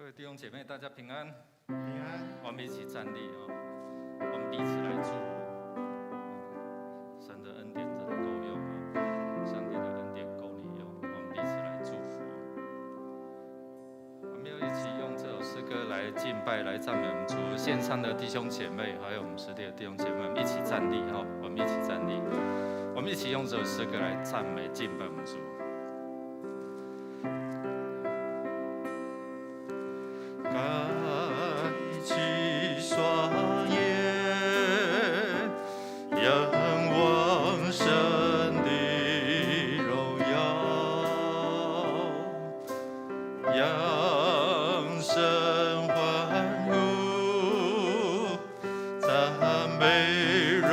各位弟兄姐妹，大家平安。平安。我们一起站立哦，我们彼此来祝福。神的恩典真的够用哦，上帝的恩典够你用，我们彼此来祝福。我们要一起用这首诗歌来敬拜、来赞美我们主。线上的弟兄姐妹，还有我们实体的弟兄姐妹，我们一起站立哈，我们一起站立，我们一起用这首诗歌来赞美、敬拜我们主。开启双眼，仰望神的荣耀，扬声欢呼，赞美荣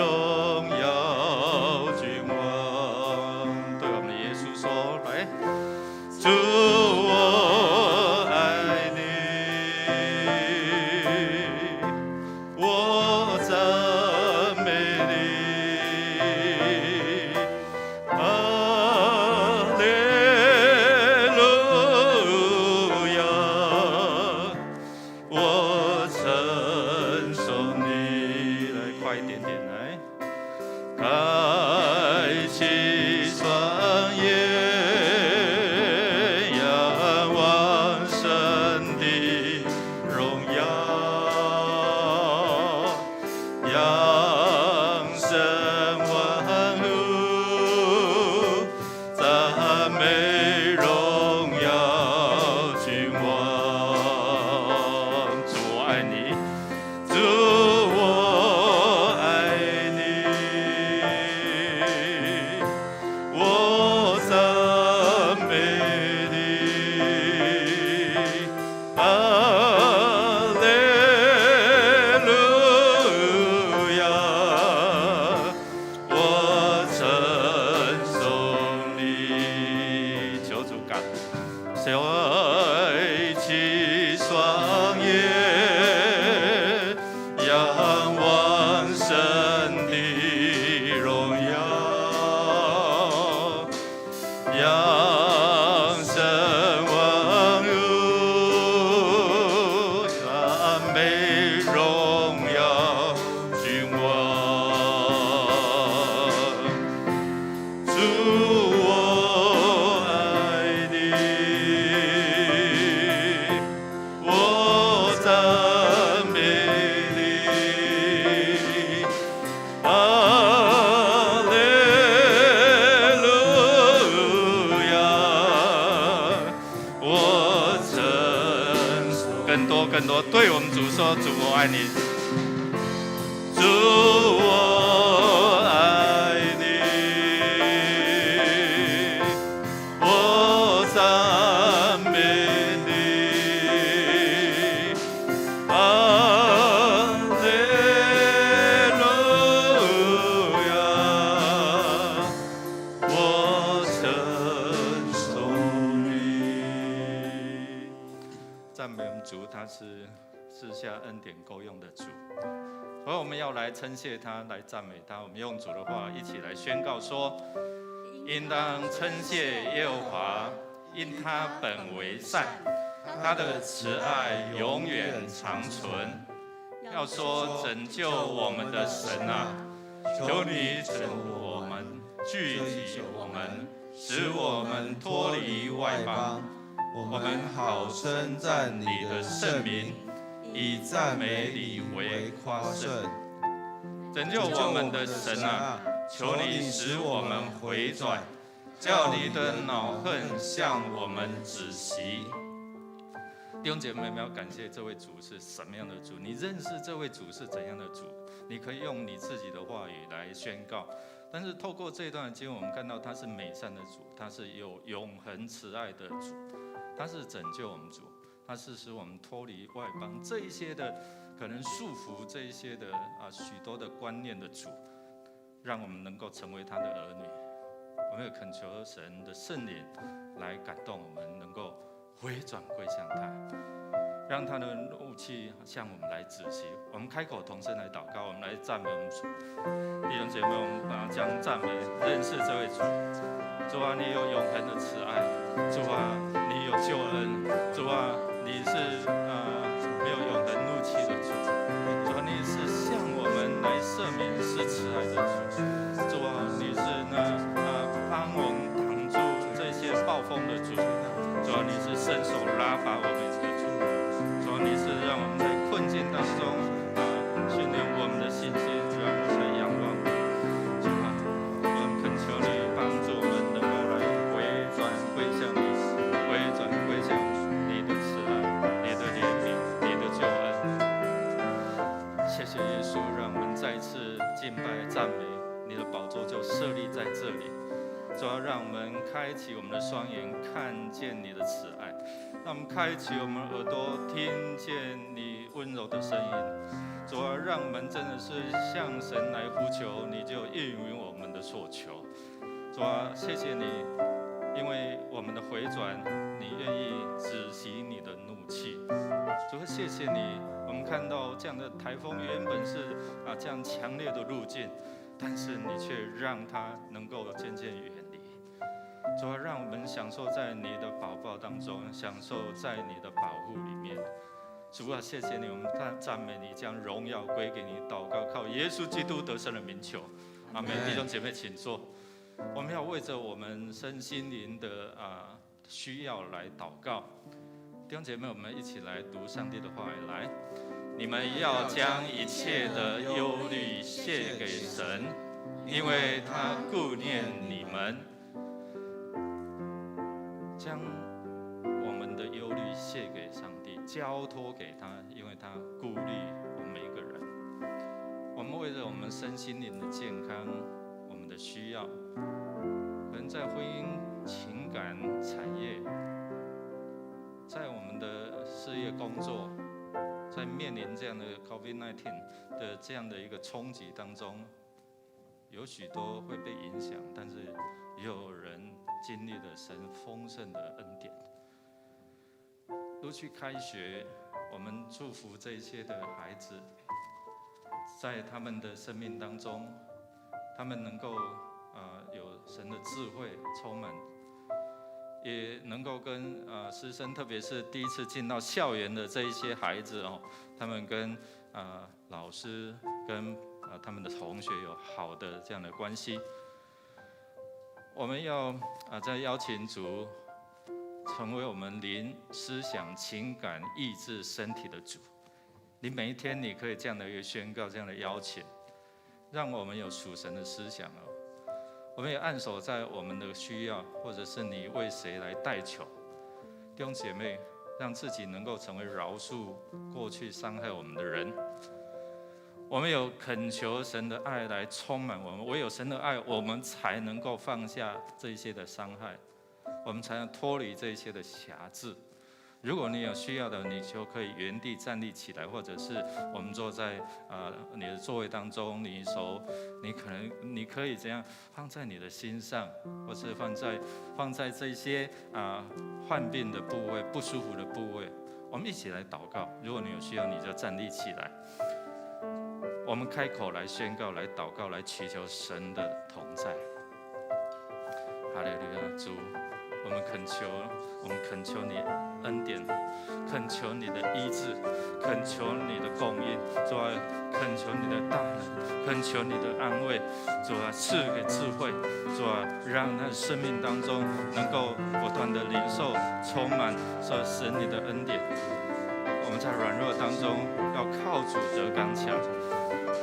耀君王。对我们的耶稣说：“来，主。”更多对我们主说：“主，我爱你。主，我爱你。我赞美你。哈利路亚，我称颂你。”赞美我们主，他是赐下恩典够用的主，所以我们要来称谢他，来赞美他。我们用主的话一起来宣告说：应当称谢耶和华，因他本为善，他的慈爱永远长存。要说拯救我们的神啊，求你拯我们，聚集我们，使我们脱离外邦。我们好称赞你的圣名，以赞美你为夸胜。拯救我们的神啊，求你使我们回转，叫你的恼恨向我们止息。弟兄姐妹们，要感谢这位主是什么样的主？你认识这位主是怎样的主？你可以用你自己的话语来宣告。但是透过这段的经文，我们看到他是美善的主，他是有永恒慈爱的主。他是拯救我们主，他是使我们脱离外邦这一些的可能束缚，这一些的许多的观念的主，让我们能够成为他的儿女。我们也恳求神的圣灵来感动我们，能够回转归向他，让他的怒气向我们来止息。我们开口同声来祷告，我们来赞美我们主。弟兄姐妹，我们将赞美认识这位主。主啊，你有永恒的慈爱，主啊，你有救恩，主啊，你你是没有永恒怒气的主，主啊，你是向我们来赦免施慈爱的主，主啊，你是帮我们挡住这些暴风的主，主啊，你是伸手拉拔我们的主，主啊，你是让我们在困境当中训练我们的信心，让我们来仰望你，主啊，我们恳求你帮助我们能够来回转归向你，回转归向你的慈爱，你的怜悯，你的救恩。谢谢耶稣，让我们再次敬拜赞美，你的宝座就设立在这里。主要让我们开启我们的双眼，看见你的慈爱；让我们开启我们耳朵，听见你温柔的声音。主要让我们真的是向神来呼求，你就应允我们的所求。主啊，谢谢你，因为我们的回转，你愿意止息你的怒气。主啊，谢谢你，我们看到这样的台风原本是这样强烈的路径，但是你却让它能够渐渐远离。主啊，让我们享受在你的宝宝当中，享受在你的保护里面。主啊，谢谢你，我们赞美你，将荣耀归给你。祷告靠耶稣基督得胜的名求，阿门。弟兄姐妹，请坐。我们要为着我们身心灵的需要来祷告。弟兄姐妹，我们一起来读上帝的话语。来，你们要将一切的忧虑卸给神，因为他顾念你们。将我们的忧虑卸给上帝，交托给他，因为他顾虑我们每一个人。我们为了我们身心灵的健康，我们的需要，可能在婚姻、情感、产业，在我们的事业工作，在面临这样的 COVID-19 的这样的一个冲击当中，有许多会被影响，但是也有人经历了神丰盛的恩典。陆续开学，我们祝福这一些的孩子，在他们的生命当中，他们能够有神的智慧充满，也能够跟师生，特别是第一次进到校园的这一些孩子他们跟老师跟他们的同学有好的这样的关系。我们要再邀请主成为我们灵、思想、情感、意志、身体的主。你每一天你可以这样的一个宣告，这样的邀请，让我们有属神的思想我们也按手在我们的需要，或者是你为谁来代求。弟兄姐妹，让自己能够成为饶恕过去伤害我们的人。我们有恳求神的爱来充满我们，唯有神的爱，我们才能够放下这一些的伤害，我们才能脱离这一些的辖制。如果你有需要的，你就可以原地站立起来，或者是我们坐在你的座位当中，你手你可以怎样放在你的心上，或是放在这些患病的部位、不舒服的部位，我们一起来祷告。如果你有需要，你就站立起来。我们开口来宣告、来祷告、来祈求神的同在。哈利路亚，主，我们恳求你恩典，恳求你的医治，恳求你的供应，主啊，恳求你的大能，恳求你的安慰，主啊，赐给智慧，主啊，让那生命当中能够不断的领受、充满神你的恩典。我们在软弱当中要靠主得刚强。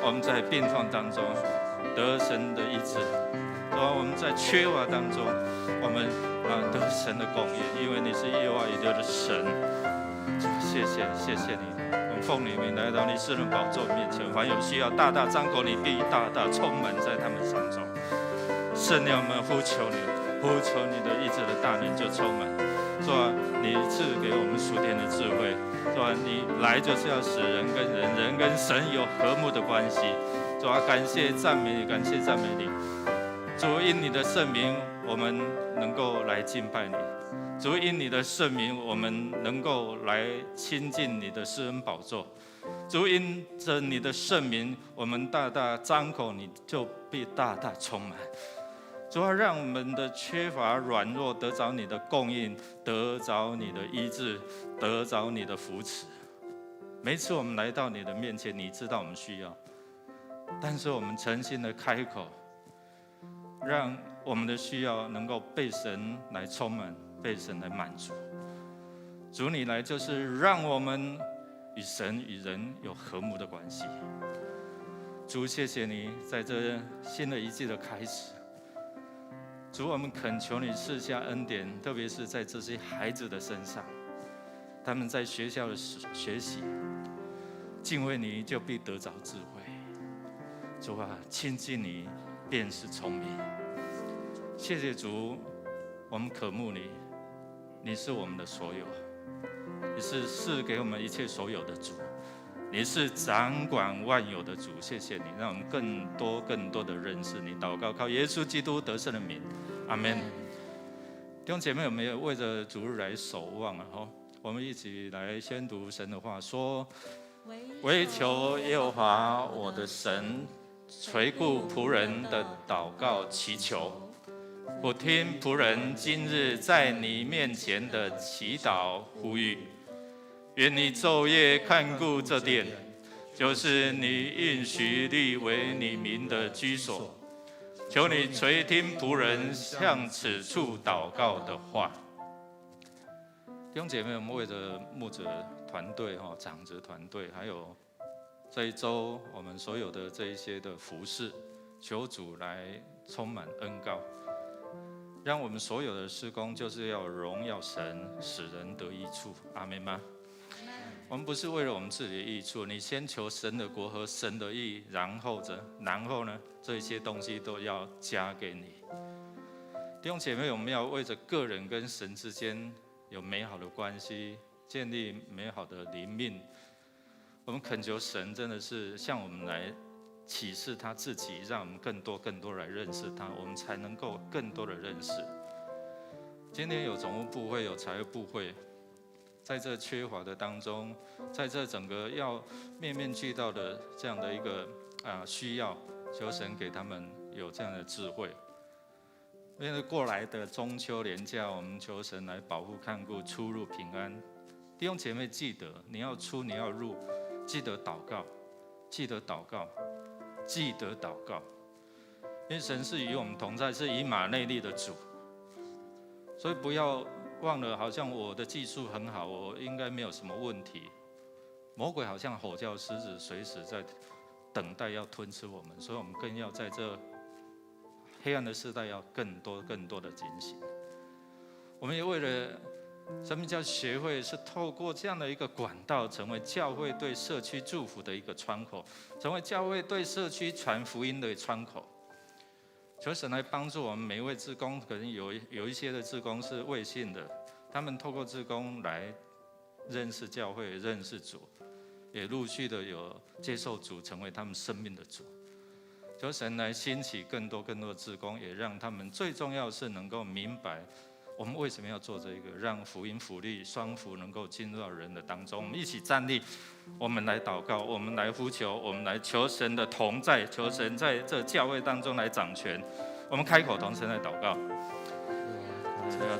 我们在病痛当中得神的医治，我们在缺乏当中，我们得神的供应，因为你是耶和华以色列的神。谢谢你，我们奉你名来到你世人宝座面前，凡有需要大大张口，你必大大充满在他们当中。圣灵，我们呼求你的医治的大能就充满。主啊，你赐给我们属天的智慧。主啊，你来就是要使人跟人、人跟神有和睦的关系。主啊，感谢赞美你，感谢赞美你。主，因你的圣名，我们能够来敬拜你。主，因你的圣名，我们能够来亲近你的施恩宝座。主，因着你的圣名，我们大大张口，你就必大大充满。主啊，让我们的缺乏软弱得着你的供应，得着你的医治，得着你的扶持。每次我们来到你的面前，你知道我们需要，但是我们诚心的开口，让我们的需要能够被神来充满，被神来满足。主，你来就是让我们与神与人有和睦的关系。主，谢谢你在这新的一季的开始。主，我们恳求你赐下恩典，特别是在这些孩子的身上，他们在学校的学习，敬畏你就必得着智慧。主啊，亲近你便是聪明。谢谢主，我们渴慕你，你是我们的所有，你是赐给我们一切所有的主，你是掌管万有的主。谢谢你，让我们更多的认识你。祷告靠耶稣基督得胜的名，阿们。弟兄姐妹，有没有为着主日来守望啊？我们一起来宣读神的话，说：唯求耶和华我的神垂顾仆人的祷告祈求，不听仆人今日在你面前的祈祷呼吁。愿你昼夜看顾这殿，就是你应许立为你名的居所。求你垂听仆人向此处祷告的话。弟兄姐妹，我们为着牧者团队、长子团队，还有这一周我们所有的这一些的服事，求主来充满恩膏，让我们所有的事工就是要荣耀神，使人得益处。阿们吗？我们不是为了我们自己的益处，你先求神的国和神的义，然后呢，这些东西都要加给你。弟兄姐妹，我们要为着个人跟神之间有美好的关系，建立美好的灵命。我们恳求神真的是向我们来启示他自己，让我们更多来认识他，我们才能够更多的认识。今天有总务部会，有财务部会，在这缺乏的当中，在这整个要面俱到的这样的一个需要，求神给他们有这样的智慧。因为过来的中秋连假，我们求神来保护看顾，出入平安。弟兄姐妹，记得你要出，你要入，记得祷告，记得祷告，记得祷告。因为神是与我们同在，是以马内利的主，所以不要忘了，好像我的技术很好，我应该没有什么问题。魔鬼好像吼叫狮子，随时在等待要吞吃我们，所以我们更要在这黑暗的时代要更多的警醒。我们也为了生命教协会是透过这样的一个管道，成为教会对社区祝福的一个窗口，成为教会对社区传福音的窗口。求神来帮助我们每一位志工，可能有一些的志工是未信的，他们透过志工来认识教会，认识主，也陆续的有接受主，成为他们生命的主。求神来兴起更多的志工，也让他们最重要是能够明白我们为什么要做这个，让福音福利双福能够进入到人的当中。我们一起站立，我们来祷告，我们来呼求，我们来求神的同在，求神在这教会当中来掌权。我们开口同声来祷告。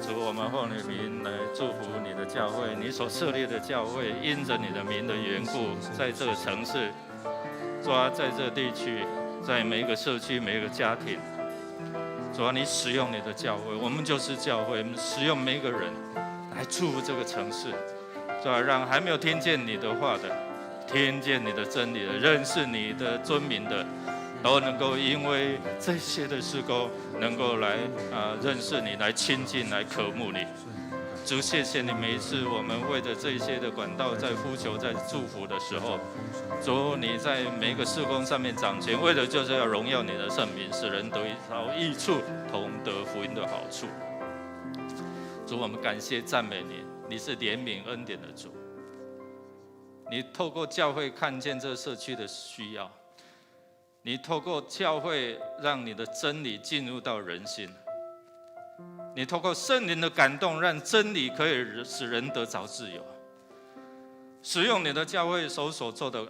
主，我们奉你名来祝福你的教会，你所设立的教会，因着你的名的缘故，在这个城市，主啊，在这个地区，在每一个社区，每一个家庭，主啊，你使用你的教会，我们就是教会，我们使用每一个人来祝福这个城市，主啊，让还没有听见你的话的，听见你的真理的，认识你的尊名的，都能够因为这些的事工，能够来认识你，来亲近，来渴慕你。主，谢谢你，每一次我们为着这些的管道在呼求、在祝福的时候，主，你在每一个事工上面掌权，为的就是要荣耀你的圣名，使人得着益处，同得福音的好处。主，我们感谢赞美你，你是怜悯恩典的主。你透过教会看见这社区的需要，你透过教会让你的真理进入到人心。你透过圣灵的感动，让真理可以使人得着自由。使用你的教会所做的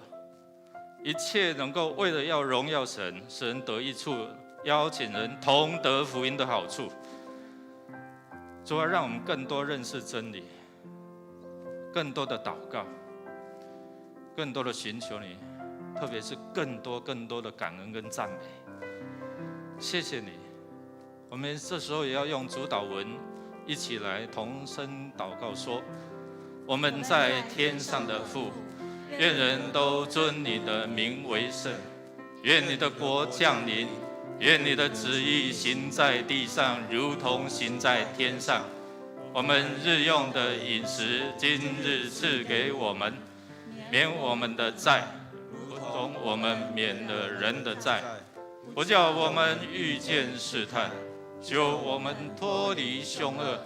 一切，能够为了要荣耀神，使人得益处，邀请人同得福音的好处。主啊，让我们更多认识真理，更多的祷告，更多的寻求你，特别是更多的感恩跟赞美。谢谢你，我们这时候也要用主祷文一起来同声祷告说：我们在天上的父，愿人都尊你的名为圣，愿你的国降临，愿你的旨意行在地上，如同行在天上。我们日用的饮食，今日赐给我们，免我们的债，如同我们免了人的债，不叫我们遇见试探，救我们脱离凶恶。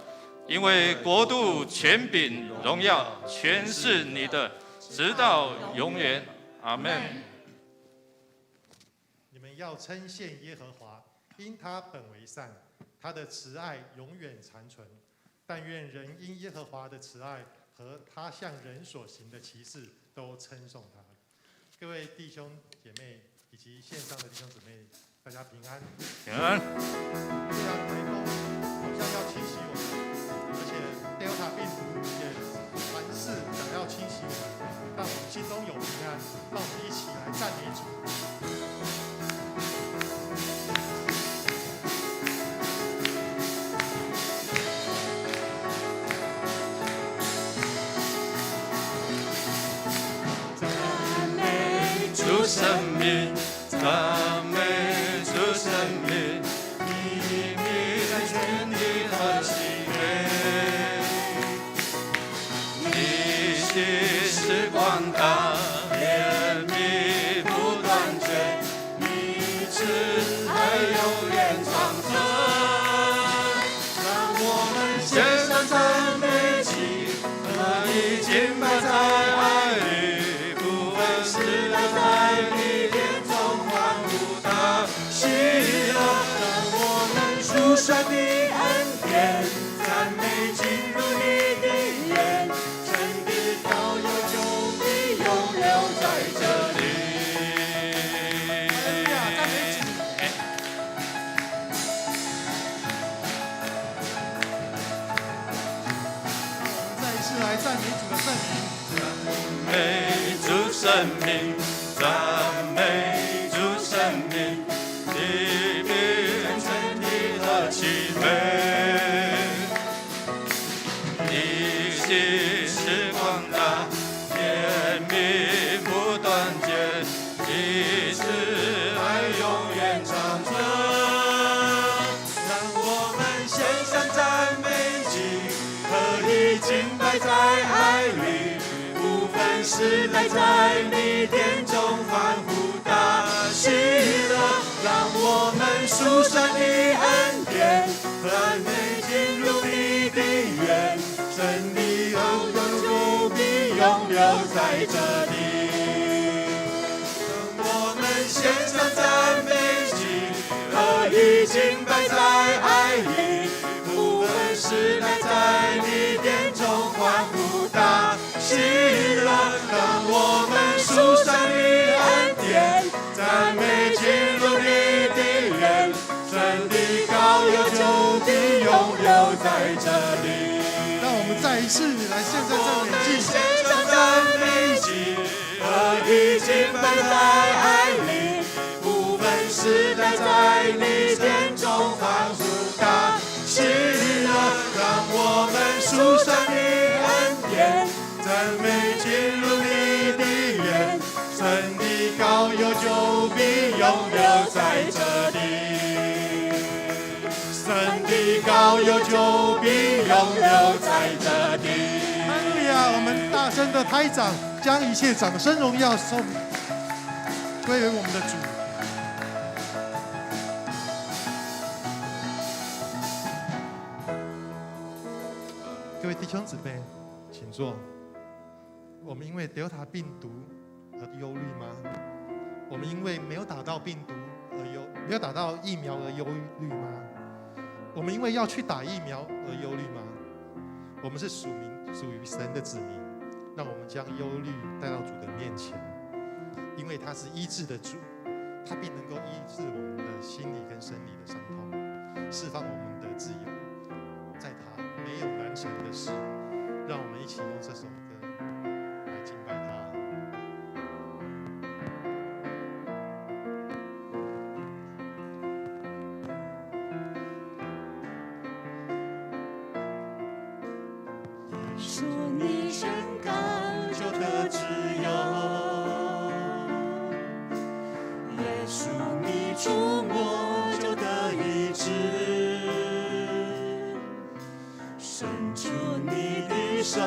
因为国度、权柄、荣耀，全是你的，直到永远。阿们。你们要称谢耶和华，因他本为善，他的慈爱永远长存。但愿人因耶和华的慈爱和他向人所行的奇事都称颂他。各位弟兄姐妹以及线上的弟兄姊妹，大家平安。平安。这样台风好像要侵袭我们，而且 Delta 病毒也凡事想要侵袭我们，但我们心中有平安，让我们一起来赞美主。生命，赞美主生命，你名在全地和喜悦，你心是广大，怜悯不断绝，你慈爱永远长存。让我们献上赞美祭，和你敬拜在爱里，不分时代在。神的恩典，赞美进入你的眼，神的高有救必永留在这里。赞美主！我们再一次来赞美主的圣名。赞美主圣名，赞美主圣名，你名全地和其美，你心是广大，怜悯不断绝，你慈爱永远长存。让我们献上赞美祭，和你敬拜在爱里，不分时代在你殿中欢呼大喜乐。让我们数算你恩典，赞美进入你的园，神的恩就必永留在这里。让我们献上赞美祭，和你敬拜在爱里，不分时代在你殿中欢呼大喜乐。让我们数算你恩典，赞美进入你的园，神的高有就必永留在这里。让我们再一次来献上赞美祭，献上赞美祭，和你敬拜在爱里，不分时代在你殿中欢呼大喜乐。让我们数算你恩典，赞美进入你的园，神的高有就必永留在这里，神的高有就必永留在这里。哈利路亚！我们大声的拍掌，将一切掌声荣耀送归为我们的主。各位弟兄姊妹，请坐。我们因为Delta病毒而忧虑吗？我们因为没有打到病毒没有打到疫苗而忧虑吗？我们因为要去打疫苗而忧虑吗？我们是属于神的子民，让我们将忧虑带到主的面前，因为他是医治的主，他必能够医治我们的心理跟生理的伤痛，释放我们的自由。在他没有难成的事，让我们一起用这首歌来敬拜他。说你宣告就得自由，耶稣你触摸就得医治，伸出你的手，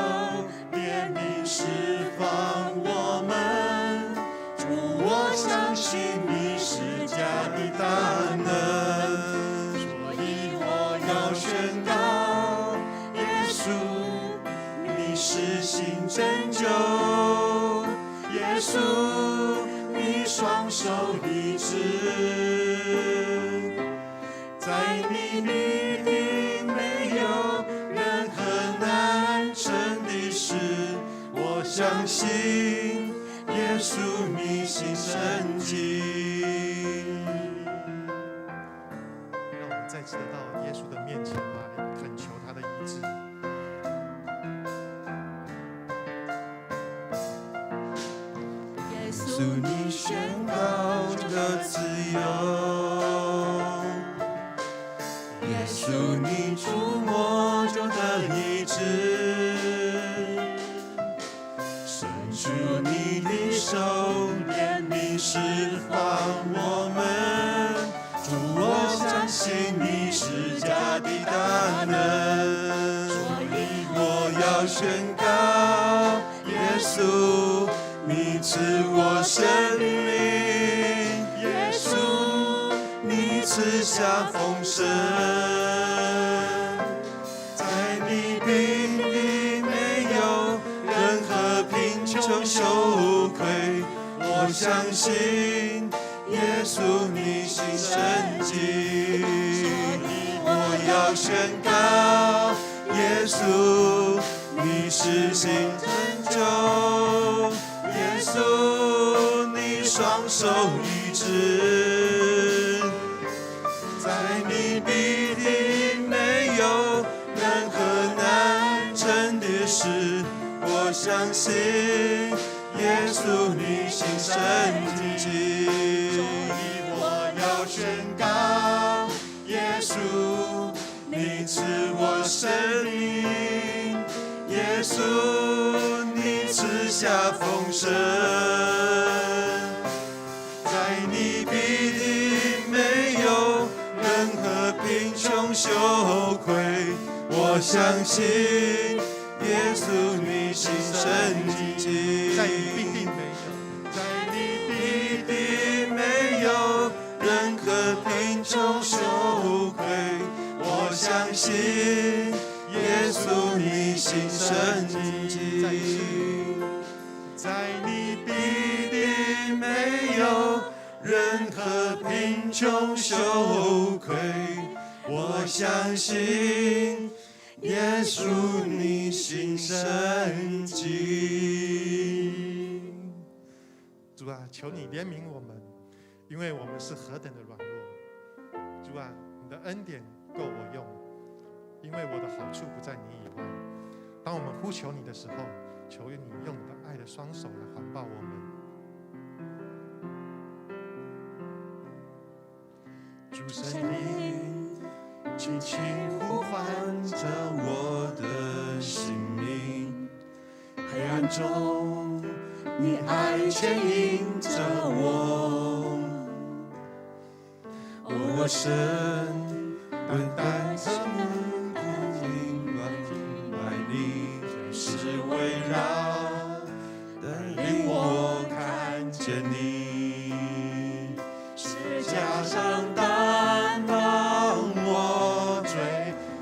怜悯释放我们。主，我相信你施加的大能，所以我要宣告，耶稣你施行拯救，耶稣你双手医治，在你必定没有任何难成的事。我相信耶稣你行神迹。让我们再次的到耶稣的面前来恳求他的医治。耶稣你宣告这个自由，耶稣你触摸就得医治，伸出你的手，怜悯释放我们。主，我相信你施加的大能，所以我要宣告，耶稣你赐我生命，耶稣你赐下丰盛，在你必定没有任何贫穷羞愧。我相信耶稣你行神迹，我要宣告，耶稣你施行拯救，耶稣你双手医治，在你必定没有任何难成的事。我相信耶稣你行神迹，所以我要宣告，耶稣你赐我生命，耶稣你赐下丰盛，在你必定没有任何贫穷羞愧。我相信耶稣你行神迹，在你必定没有，在你必定没有任何贫穷羞愧。我相信耶稣你行神迹，在你必定没有任何贫穷羞愧。我相信耶稣你行神迹。主啊，求你怜悯我们，因为我们是何等的软弱。主啊，你的恩典够我用，因为我的好处不在你以外。当我们呼求你的时候，求你用你的爱的双手来环抱我们。主圣灵，轻轻呼唤着我的生命，黑暗中你爱牵引着我，我神等待着明白你是围绕，带领我看见你，是加上担当我罪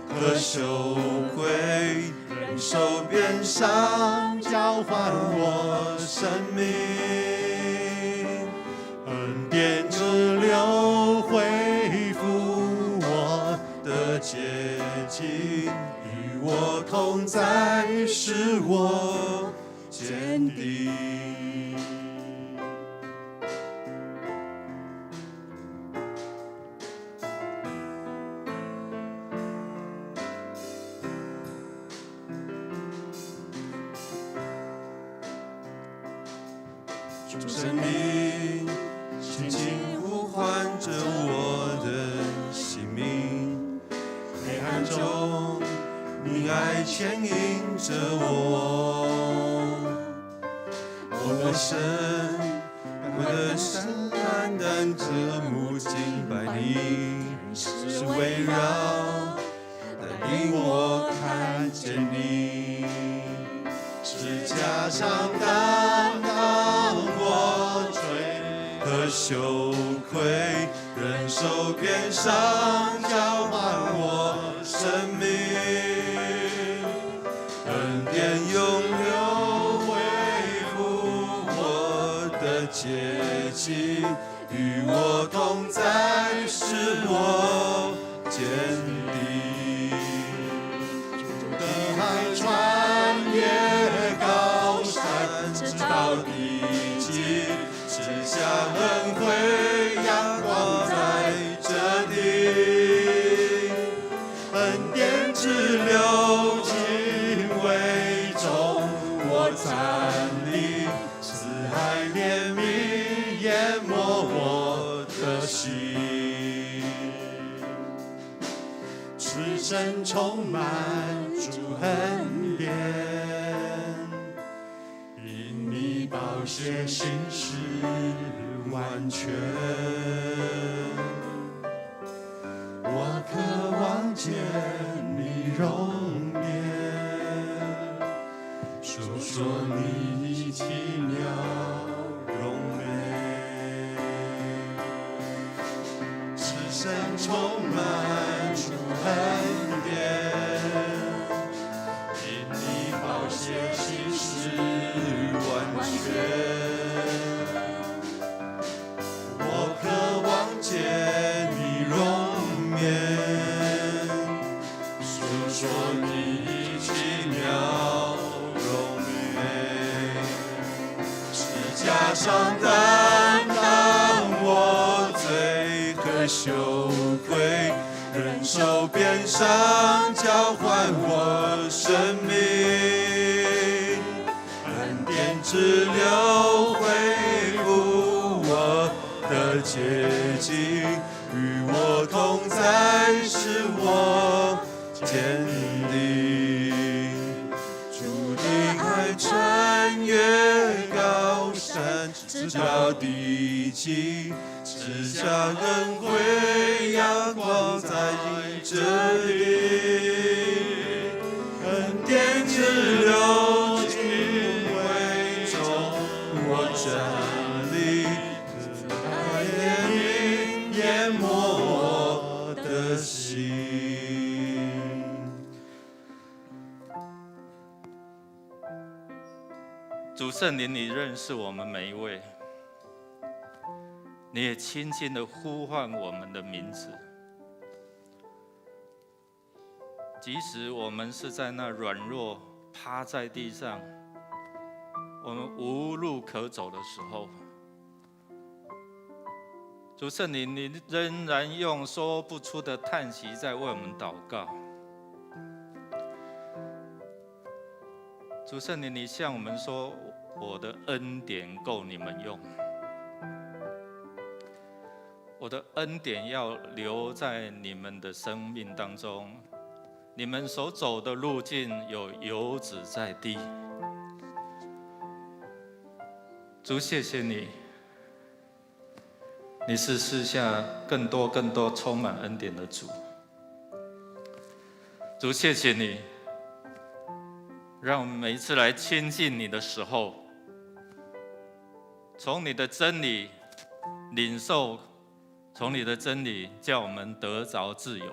和羞愧，忍受鞭伤交换我生命，恩典之流恢复我的洁净，与我同在使我坚定。主圣灵轻轻呼唤着我的性命，黑暗中你爱牵引着我，我的神单单着目敬拜你，是围绕带领我看见你，十字架上担当我罪和羞愧，忍受鞭伤交换我生命，恩典永留恢复我的节期，与我同在使我坚定。主的爱穿越高山，直到地极，赐下恩惠，阳光在这里，恩典之流尽为中我站立，慈爱怜悯淹没我的心，赤身充满主恩典，因你宝血心事完全，我渴望见你容颜，述说你奇妙荣美，赤身充满主恩典，因你宝血心事完全，我渴望见你容颜，述说你奇妙荣美，十架上担当我罪和羞愧，忍受鞭伤交换我生命，恩典之流恢复我的洁净，与我同在使我坚定。主的爱穿越高山，直到地极，赐下恩惠，阳光在这里，恩典之流尽为中我站立，慈爱怜悯淹没我的心。主圣灵，你认识我们每一位，你也轻轻地呼唤我们的名字，即使我们是在那软弱趴在地上，我们无路可走的时候，主圣灵，你仍然用说不出的叹息在为我们祷告。主圣灵，你向我们说，我的恩典够你们用，我的恩典要留在你们的生命当中，你们所走的路径有油脂在地。主，谢谢你，你是赐下更多更多充满恩典的主。主，谢谢你，让我们每一次来亲近你的时候，从你的真理领受，从你的真理叫我们得着自由。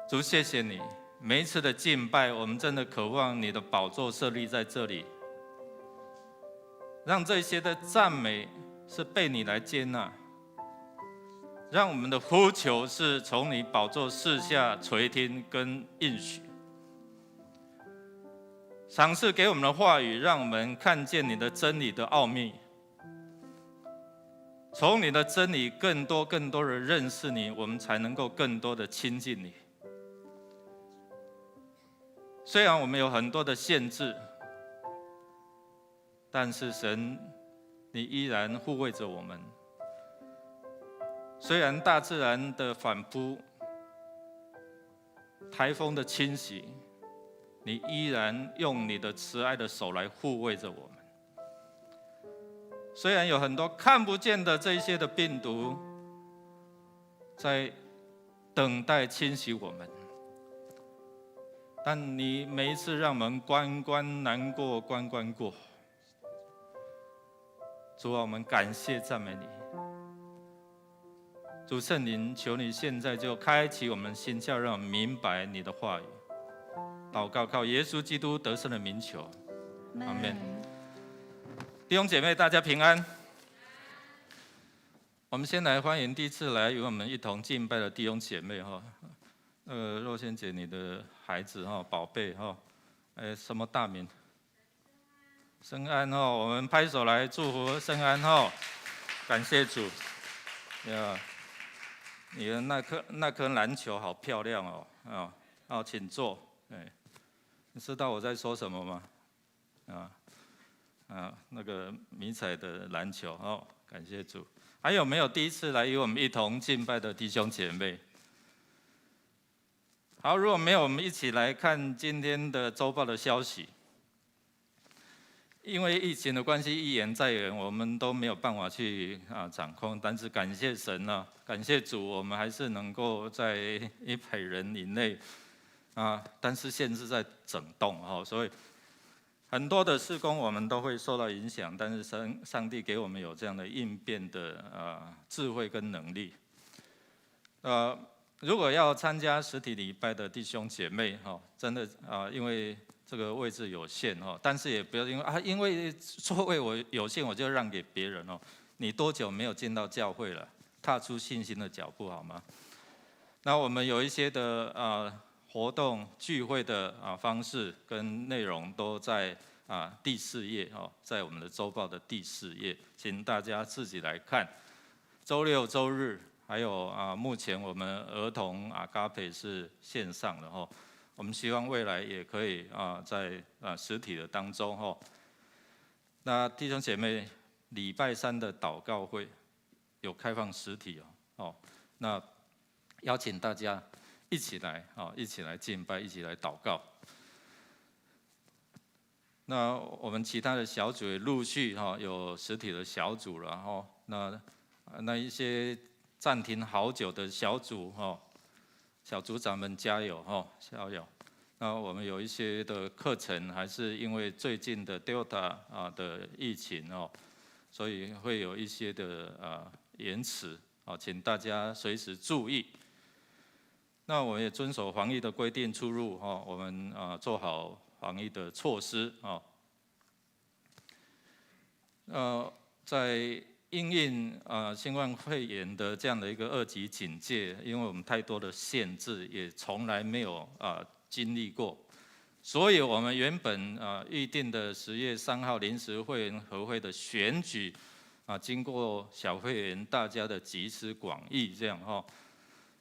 主，谢谢你，每一次的敬拜，我们真的渴望你的宝座设立在这里，让这些的赞美是被你来接纳，让我们的呼求是从你宝座四下垂听跟应许。赏赐给我们的话语，让我们看见你的真理的奥秘，从你的真理更多更多的认识你，我们才能够更多的亲近你。虽然我们有很多的限制，但是神，你依然护卫着我们。虽然大自然的反扑、台风的侵袭，你依然用你的慈爱的手来护卫着我们。虽然有很多看不见的这一些的病毒在等待侵袭我们，但你每一次让我们关关难过关关过。主啊，我们感谢赞美你。主圣灵，求你现在就开启我们心窍，让我们明白你的话语。祷告靠耶稣基督得胜的名求，阿们。弟兄姐妹，大家平安。我们先来欢迎第一次来与我们一同敬拜的弟兄姐妹哈。若仙姐，你的孩子哈，宝贝哈，什么大名？申安哈，我们拍手来祝福申安哈，感谢主。你的那颗篮球好漂亮哦，请坐。你知道我在说什么吗？那个迷彩的篮球哦，感谢主。还有没有第一次来与我们一同敬拜的弟兄姐妹？好，如果没有，我们一起来看今天的周报的消息。因为疫情的关系，一延再延，我们都没有办法去掌控。但是感谢神感谢主，我们还是能够在100人以内但是现在是在整栋所以很多的事工我们都会受到影响。但是上帝给我们有这样的应变的智慧跟能力。如果要参加实体礼拜的弟兄姐妹真的因为这个位置有限但是也不要因为座位我有限我就让给别人你多久没有进到教会了？踏出信心的脚步好吗？那我们有一些的活动聚会的方式跟内容都在第4页在我们的周报的第4页，请大家自己来看。周六周日还有目前我们儿童阿嘎培是线上的我们希望未来也可以在实体的当中那弟兄姐妹，礼拜3的祷告会有开放实体那邀请大家一起来敬拜，一起来祷告。那我们其他的小组也陆续有实体的小组了那一些暂停好久的小组小组长们加油加油！那我们有一些的课程还是因为最近的 Delta 的疫情所以会有一些的延迟请大家随时注意。那我们也遵守防疫的规定出入我们做好防疫的措施在因应新冠肺炎的这样的一个2级警戒，因为我们太多的限制，也从来没有经历过，所以我们原本预定的10月3号临时会员和会的选举经过小会员大家的集思广益这样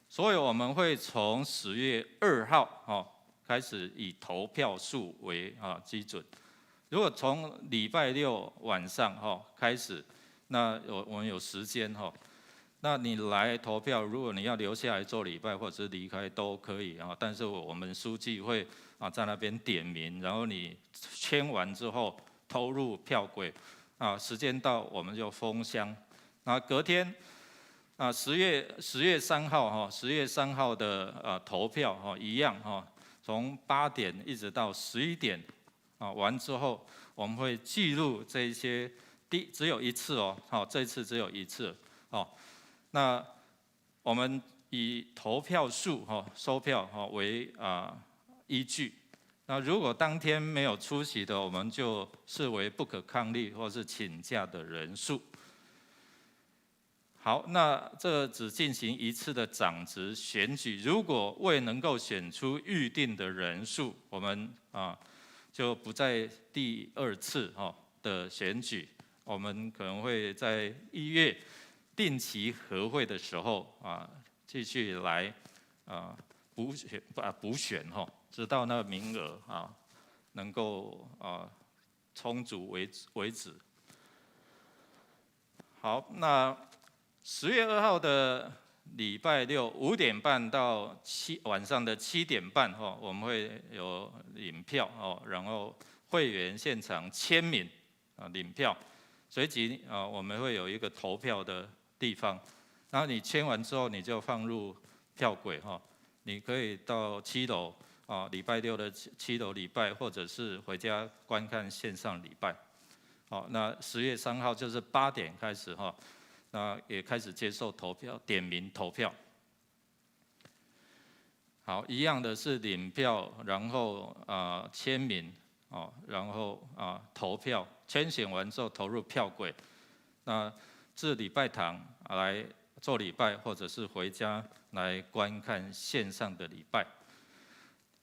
所以我们会从10月2号开始以投票数为基准。如果从礼拜6晚上开始，那我们有时间那你来投票，如果你要留下来做礼拜或者是离开都可以但是我们书记会在那边点名，然后你签完之后投入票柜时间到我们就封箱隔天10月3号10月3号的投票一样从8点一直到11点完之后，我们会记录这一些只有一次这次只有一次那我们以投票数收票为依据。那如果当天没有出席的，我们就视为不可抗力或是请假的人数。好，那这只进行一次的长职选举，如果未能够选出预定的人数，我们就不在第2次的选举，我们可能会在1月定期和会的时候继续来补选直到那个名额能够充足为止。好，那10月2号的礼拜六5点半到晚上的7点半我们会有领票然后会员现场签名领票，随即我们会有一个投票的地方，然后你签完之后你就放入票轨你可以到7楼礼拜六的7楼礼拜，或者是回家观看线上礼拜。那10月3号就是8点开始那也开始接受投票，点名投票。好，一样的是领票，然后签名然后投票，签选完之后投入票轨，那至礼拜堂来做礼拜，或者是回家来观看线上的礼拜。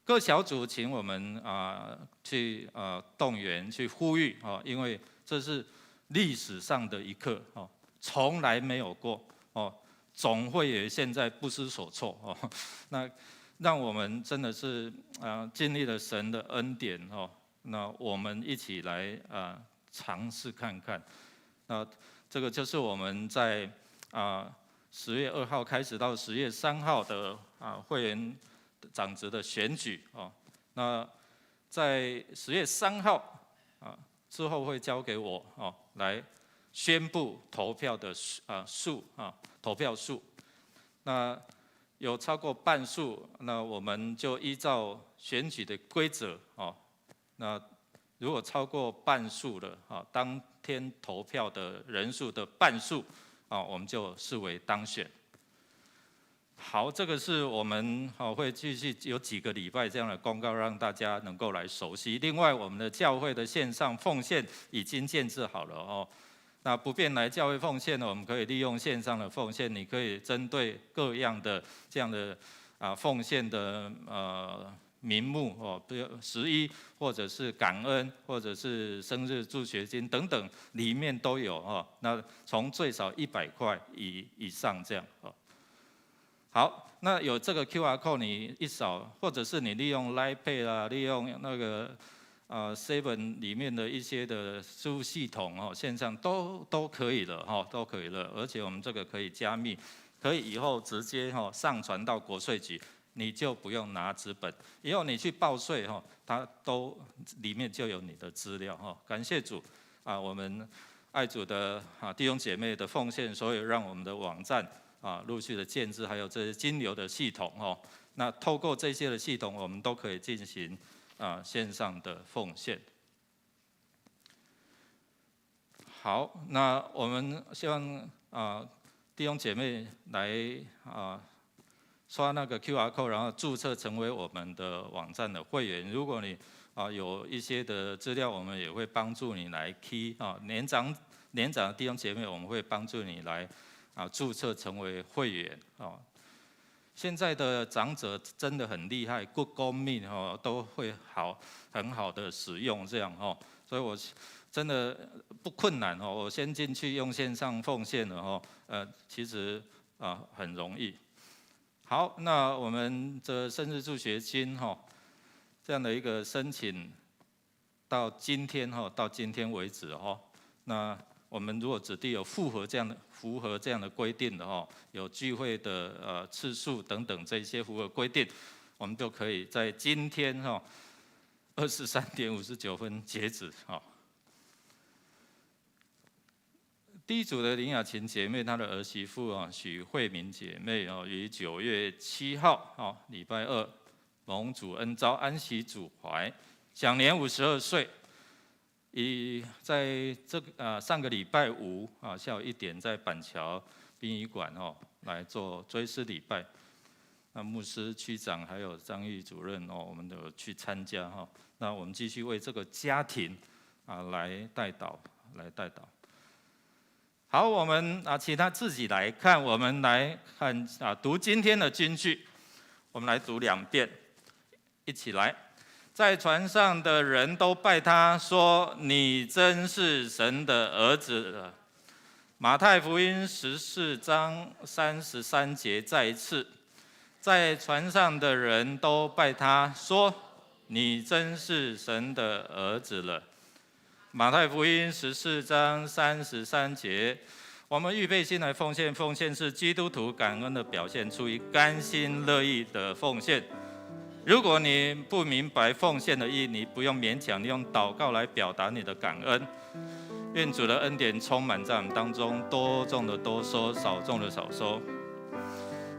各小组请我们去动员去呼吁因为这是历史上的一刻从来没有过总会也现在不失所措那让我们真的是经历了神的恩典那我们一起来尝试看看。那这个就是我们在10月2号开始到10月3号的会员长职的选举那在10月3号之后会交给我来宣布投票的投票数。那有超过半数，那我们就依照选举的规则那如果超过半数了当天投票的人数的半数我们就视为当选。好，这个是我们会继续有几个礼拜这样的公告，让大家能够来熟悉。另外，我们的教会的线上奉献已经建制好了那不便来教会奉献呢，我们可以利用线上的奉献，你可以针对各样的这样的奉献的名目比如11，或者是感恩，或者是生日助学金等等，里面都有那从最少100块以上这样好，那有这个 QR code 你一扫，或者是你利用 Line Pay 利用那个7里面的一些的支付系统线上都可以了都可以了。而且我们这个可以加密，可以以后直接上传到国税局，你就不用拿纸本，以后你去报税它都里面就有你的资料感谢主我们爱主的弟兄姐妹的奉献，所以让我们的网站陆续的建制，还有这些金流的系统那透过这些的系统，我们都可以进行线上的奉献。好，那我们希望弟兄姐妹来刷那个 QR code， 然后注册成为我们的网站的会员。如果你有一些的资料，我们也会帮助你来 key 年长的弟兄姐妹，我们会帮助你来注册成为会员现在的长者真的很厉害 ，Google Meet 都会很好的使用这样所以我真的不困难我先进去用线上奉献了其实很容易。好，那我们的生日助学金这样的一个申请到今天为止那我们如果子弟有符合这样的规定的有聚会的次数等等这些符合规定，我们都可以在今天23点59分截止第一组的林雅琴姐妹，她的儿媳妇许慧敏姐妹于9月7号礼拜二蒙主恩召安息主怀，享年52岁。在上个礼拜五下午1点，在板桥殡仪馆来做追思礼拜。那牧师、区长还有张玉主任我们都有去参加那我们继续为这个家庭来代祷。好，我们其他自己来看，我们来看读今天的金句，我们来读2遍，一起来。在船上的人都拜他，说：“你真是神的儿子。”马太福音14章33节再一次，在船上的人都拜他，说：“你真是神的儿子了。”马太福音14章33节，我们预备心来奉献，奉献是基督徒感恩的表现，出于甘心乐意的奉献。如果你不明白奉献的意义，你不用勉强，你用祷告来表达你的感恩。愿主的恩典充满在我们当中，多种的多收，少种的少收。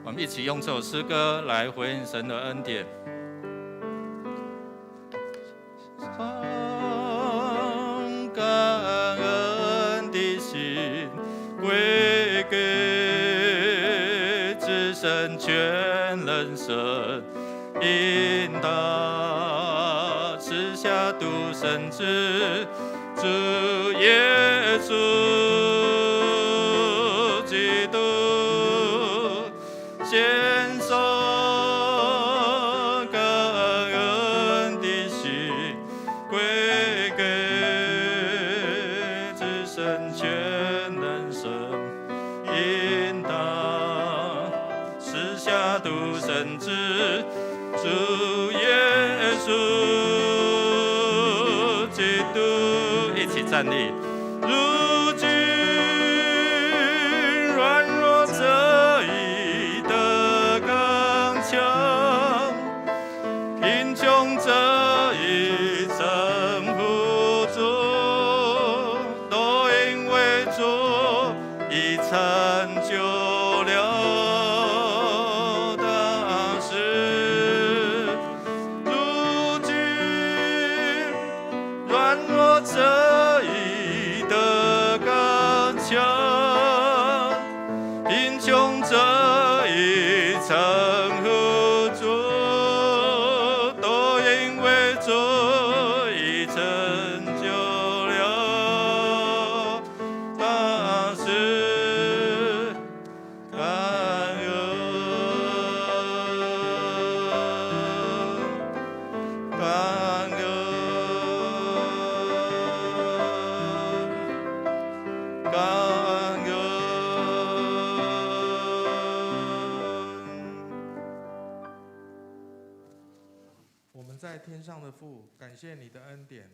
我们一起用这首诗歌来回应神的恩典。感恩的心归给至神全能神，应当赐下独生子主耶稣基督，献上感恩的心归给至神全能神，应当赐下独生子主耶稣基督，一起站立。如今软弱者已得刚强，贫穷者已征服主，都因为主已成就了大事。如今软弱者已得刚强，贫穷者已成服主，都因为主已成就了大事。感恩，感恩，感恩。我们在天上的父，感谢你的恩典。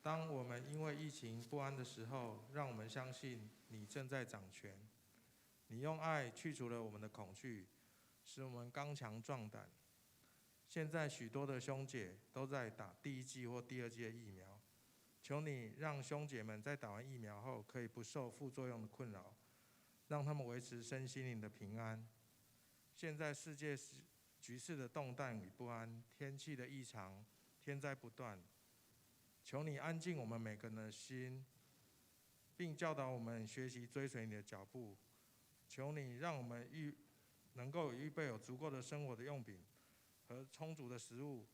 当我们因为疫情不安的时候，让我们相信你正在掌权。你用爱去除了我们的恐惧，使我们刚强壮胆。现在许多的兄姐都在打第1剂或第2剂的疫苗，求你让兄姐们在打完疫苗后可以不受副作用的困扰，让他们维持身心灵的平安。现在世界局势的动荡与不安，天气的异常，天灾不断，求你安静我们每个人的心，并教导我们学习追随你的脚步。求你让我们能够预备有足够的生活的用品和充足的食物，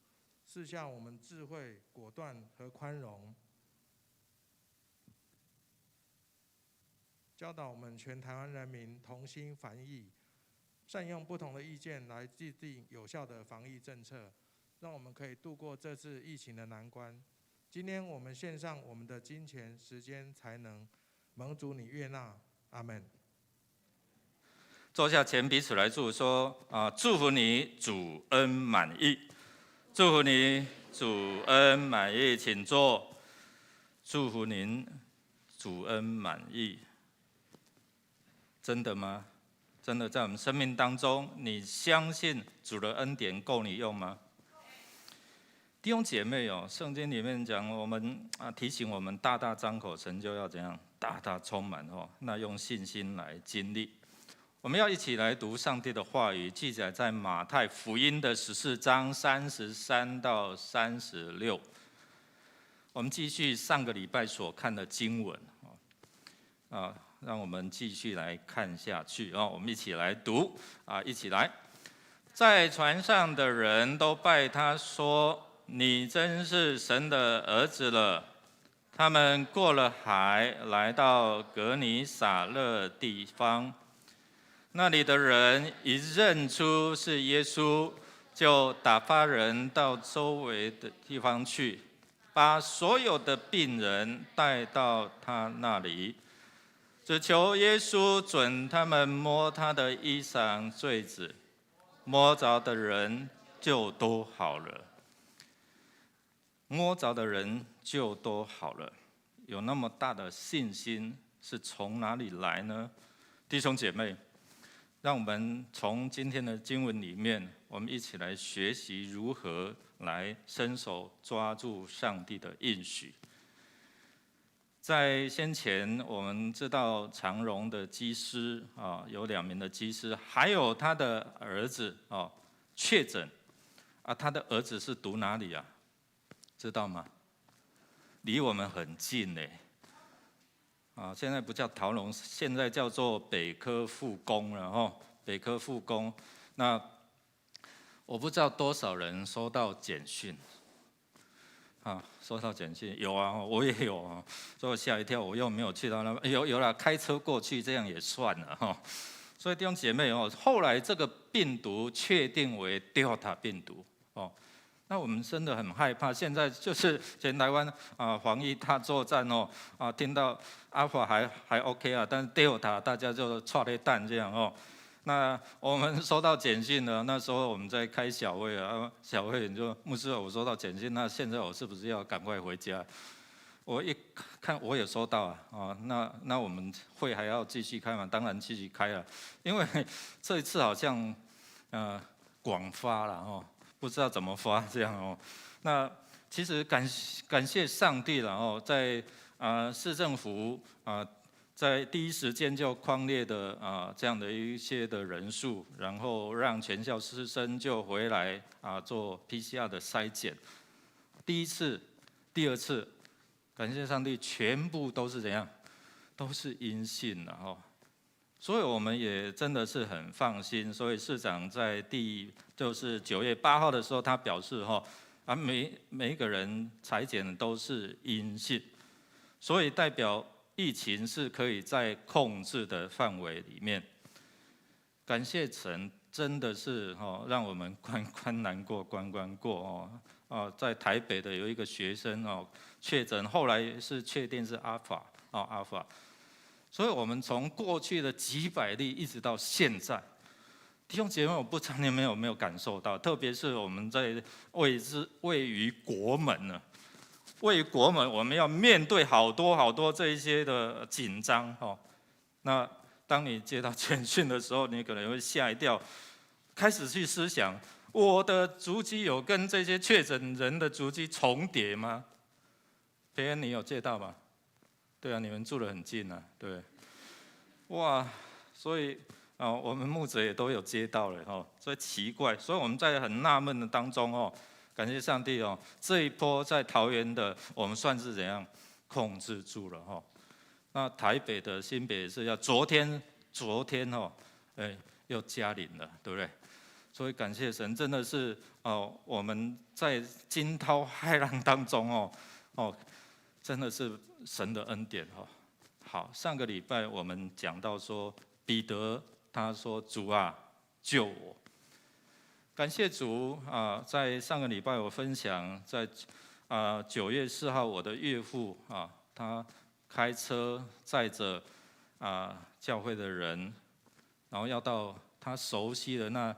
赐下我们智慧、果断和宽容，教导我们全台湾人民同心防疫，善用不同的意见来制定有效的防疫政策，让我们可以度过这次疫情的难关。今天我们献上我们的金钱、时间、才能，蒙主你悦纳，阿们。坐下前彼此来祝说祝福你主恩满意，祝福你主恩满意，请坐。祝福您主恩满意，真的吗？真的在我们生命当中，你相信主的恩典够你用吗？弟兄姐妹圣经里面讲，我们提醒我们大大张口，神就要怎样？大大充满那用信心来经历。我们要一起来读上帝的话语，记载在马太福音的14章33到36。我们继续上个礼拜所看的经文让我们继续来看下去我们一起来读一起来。在船上的人都拜他说：“你真是神的儿子了。”他们过了海，来到革尼撒勒地方。那里的人一认出是耶稣，就打发人到周围的地方去，把所有的病人带到他那里，只求耶稣准他们摸他的衣裳坠子，摸着的人就都好了。摸着的人就都好了。有那么大的信心是从哪里来呢？弟兄姐妹，让我们从今天的经文里面，我们一起来学习如何来伸手抓住上帝的应许。在先前，我们知道长荣的机师有2名的机师，还有他的儿子确诊他的儿子是读哪里啊？知道吗？离我们很近嘞。现在不叫桃农，现在叫做北科复工了北科复工，那我不知道多少人收到简讯。收到简讯有我也有所以我吓一跳，我又没有去到那边。有啦，开车过去这样也算了所以弟兄姐妹后来这个病毒确定为 Delta 病毒那我们真的很害怕。现在就是全台湾防疫大作战听到 Alpha 还 OK 但是 Delta 大家就剉咧蛋这样那我们收到简讯了，那时候我们在开小会小会你就牧师，我收到简讯，那现在我是不是要赶快回家？我一看我也收到那我们会还要继续开吗？当然继续开了，因为这一次好像广发了不知道怎么发这样那其实感谢上帝了在市政府在第一时间就匡列的这样的一些的人数，然后让全校师生就回来做 PCR 的筛检。第一次、第二次，感谢上帝，全部都是怎样？都是阴性的所以我们也真的是很放心。所以市长在就是9月8号的时候，他表示每一个人采检都是阴性，所以代表疫情是可以在控制的范围里面。感谢神，真的是让我们关难过关过在台北的有一个学生确诊，后来是确定是阿法。所以我们从过去的几百例一直到现在，弟兄姐妹，我不知道你们有没有感受到，特别是我们在位于国门呢。位于国门，我们要面对好多这一些的紧张那当你接到简讯的时候，你可能会吓一跳，开始去思想，我的足迹有跟这些确诊人的足迹重叠吗？培恩，你有接到吗？对你们住得很近对。哇，所以我们牧者也都有接到了所以奇怪，所以我们在很纳闷的当中感谢上帝这一波在桃园的我们算是怎样控制住了那台北的新北也是要昨天又加临了，对不对？所以感谢神，真的是我们在惊涛骇浪当中真的是神的恩典好，上个礼拜我们讲到说彼得他说主啊救我。感谢主在上个礼拜我分享，在9月4号，我的岳父他开车载着教会的人，然后要到他熟悉的那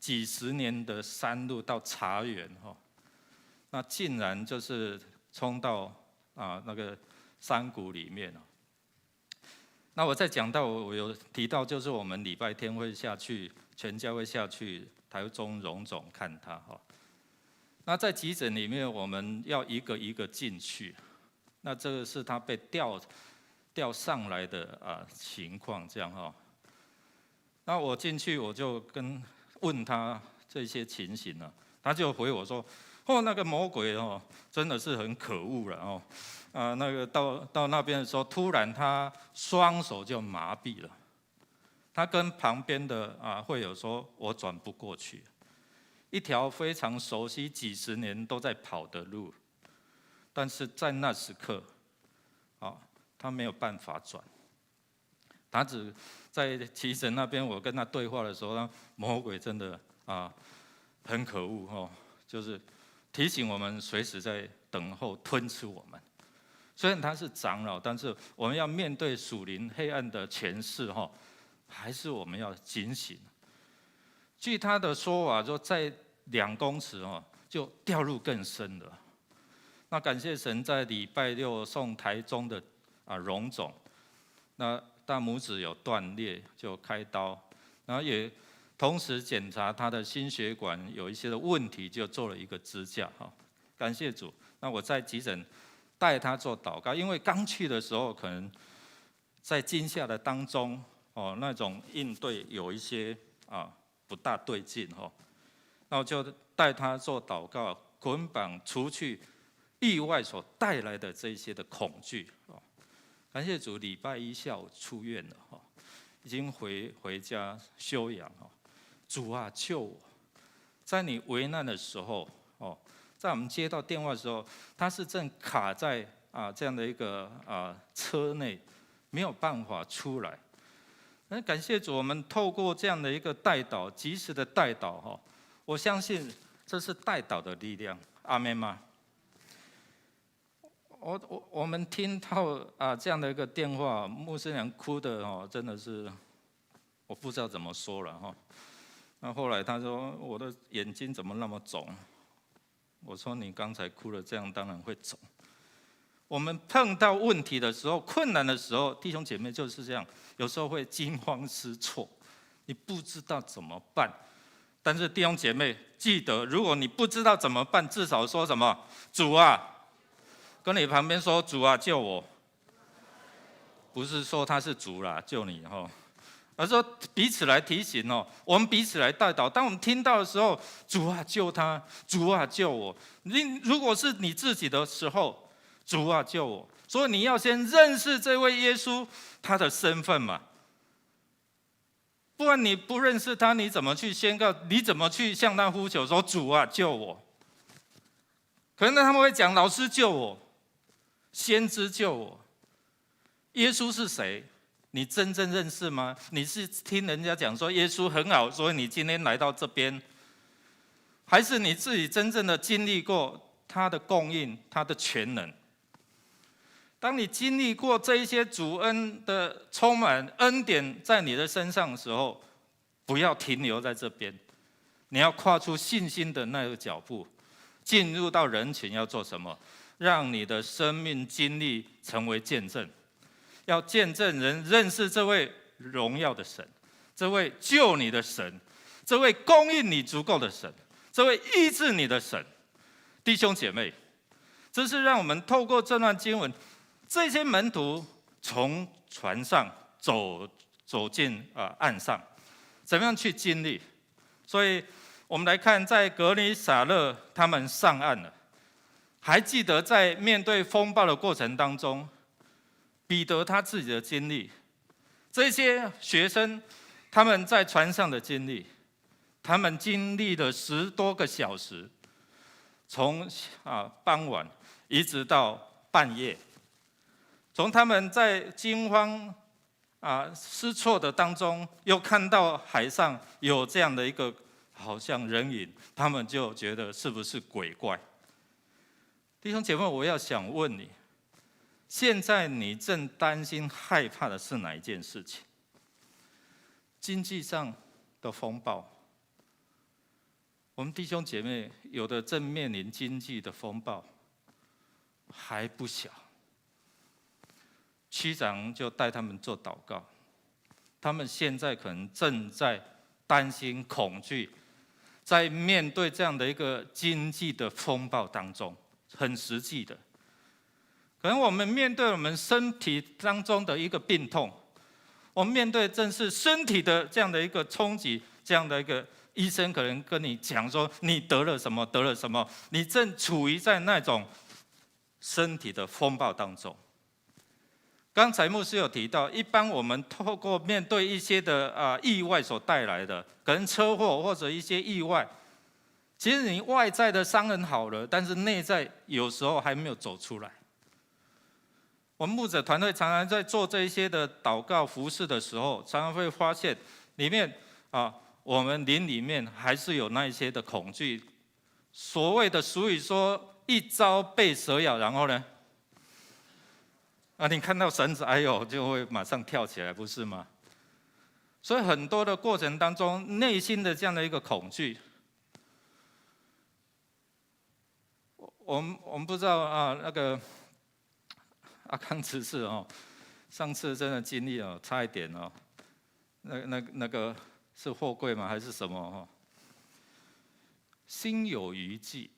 几十年的山路到茶园那竟然就是冲到那个山谷里面那我在讲到我有提到，就是我们礼拜天会下去，全教会下去台中荣总看他那在急诊里面，我们要一个一个进去。那这个是他被吊上来的情况，这样那我进去，我就问他这些情形他就回我说：“那个魔鬼真的是很可恶了那个到那边的时候，突然他双手就麻痹了。他跟旁边的会友说：“我转不过去。”一条非常熟悉几十年都在跑的路，但是在那时刻他没有办法转。他只在急诊那边，我跟他对话的时候，魔鬼真的很可恶就是提醒我们随时在等候吞吃我们。虽然他是长老，但是我们要面对属灵黑暗的权势还是我们要警醒。据他的说法，就在2公尺就掉入更深了。那感谢神，在礼拜六送台中的荣总，那大拇指有断裂，就开刀，然后也同时检查他的心血管有一些的问题，就做了一个支架。感谢主。那我在急诊带他做祷告，因为刚去的时候可能在惊吓的当中，那种应对有一些不大对劲那我就带他做祷告，捆绑除去意外所带来的这些的恐惧。感谢主，礼拜一下午出院了已经回家休养主啊，救我！在你危难的时候在我们接到电话的时候，他是正卡在这样的一个车内，没有办法出来。那感谢主，我们透过这样的一个代祷，及时的代祷我相信这是代祷的力量。阿们吗？我们听到这样的一个电话，牧师娘哭的真的是我不知道怎么说了那后来他说我的眼睛怎么那么肿？我说你刚才哭了，这样当然会肿。我们碰到问题的时候、困难的时候，弟兄姐妹就是这样，有时候会惊慌失措，你不知道怎么办。但是弟兄姐妹记得，如果你不知道怎么办，至少说什么？主啊，跟你旁边说主啊救我，不是说他是主啦救你而是说彼此来提醒我们彼此来代祷。当我们听到的时候，主啊救他，主啊救我。如果是你自己的时候，主啊救我。所以你要先认识这位耶稣他的身份嘛，不然你不认识他，你怎么去宣告？你怎么去向他呼求说主啊救我？可能他们会讲老师救我，先知救我。耶稣是谁？你真正认识吗？你是听人家讲说耶稣很好，所以你今天来到这边，还是你自己真正的经历过他的供应、他的全能？当你经历过这一些主恩的充满恩典在你的身上的时候，不要停留在这边，你要跨出信心的那个脚步，进入到人群。要做什么？让你的生命经历成为见证。要见证人认识这位荣耀的神，这位救你的神，这位供应你足够的神，这位医治你的神。弟兄姐妹，这是让我们透过这段经文，这些门徒从船上走进岸上，怎么样去经历？所以我们来看，在格尼撒勒他们上岸了，还记得在面对风暴的过程当中，彼得他自己的经历，这些学生他们在船上的经历，他们经历了10多个小时，从傍晚一直到半夜，从他们在惊慌失措的当中，又看到海上有这样的一个好像人影，他们就觉得是不是鬼怪？弟兄姐妹，我要想问你，现在你正担心害怕的是哪一件事情？经济上的风暴，我们弟兄姐妹有的正面临经济的风暴，还不小。区长就带他们做祷告，他们现在可能正在担心、恐惧，在面对这样的一个经济的风暴当中，很实际的。可能我们面对我们身体当中的一个病痛，我们面对正是身体的这样的一个冲击，这样的一个医生可能跟你讲说你得了什么，得了什么，你正处于在那种身体的风暴当中。刚才牧师有提到，一般我们透过面对一些的意外所带来的，可能车祸或者一些意外，其实你外在的伤痕好了，但是内在有时候还没有走出来。我们牧者团队常常在做这一些的祷告服事的时候，常常会发现里面我们灵里面还是有那一些的恐惧。所谓的俗语说，一朝被蛇咬，然后呢，你看到绳子，哎呦，就会马上跳起来，不是吗？所以很多的过程当中，内心的这样的一个恐惧。我们不知道啊，那个阿康执事哦，上次真的经历哦，差一点哦，那个是货柜吗？还是什么哦？心有余悸，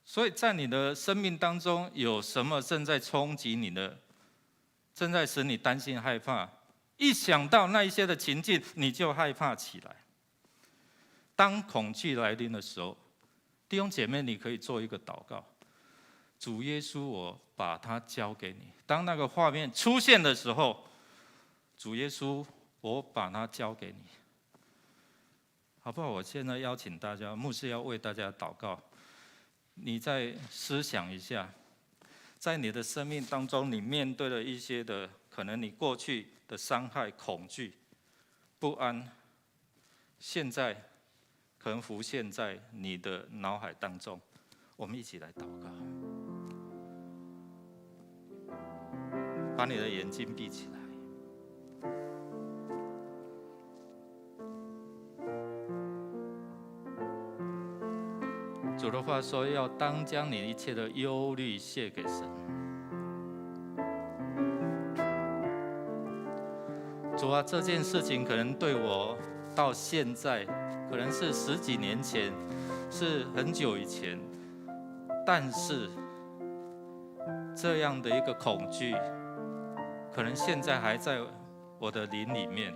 所以在你的生命当中，有什么正在冲击你的，正在使你担心害怕？一想到那一些的情境，你就害怕起来。当恐惧来临的时候，弟兄姐妹，你可以做一个祷告：主耶稣，我把它交给你。当那个画面出现的时候，主耶稣，我把它交给你。好不好？我现在邀请大家，牧师要为大家祷告。你再思想一下，在你的生命当中，你面对了一些的可能你过去的伤害、恐惧、不安，现在可能浮现在你的脑海当中。我们一起来祷告，把你的眼睛闭起来。主的话说，要当将你一切的忧虑卸给神。主啊，这件事情可能对我到现在，可能是10几年前，是很久以前，但是这样的一个恐惧，可能现在还在我的灵里面。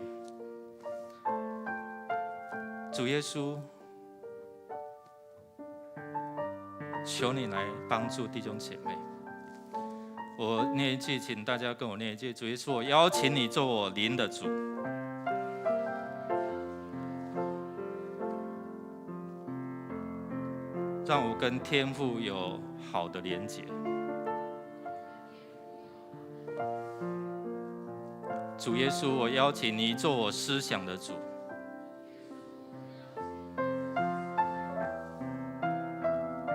主耶稣，求你来帮助弟兄姐妹。我念一句，请大家跟我念一句：主耶稣，我邀请你做我灵的主。让我跟天父有好的连结。主耶稣，我邀请你做我思想的主。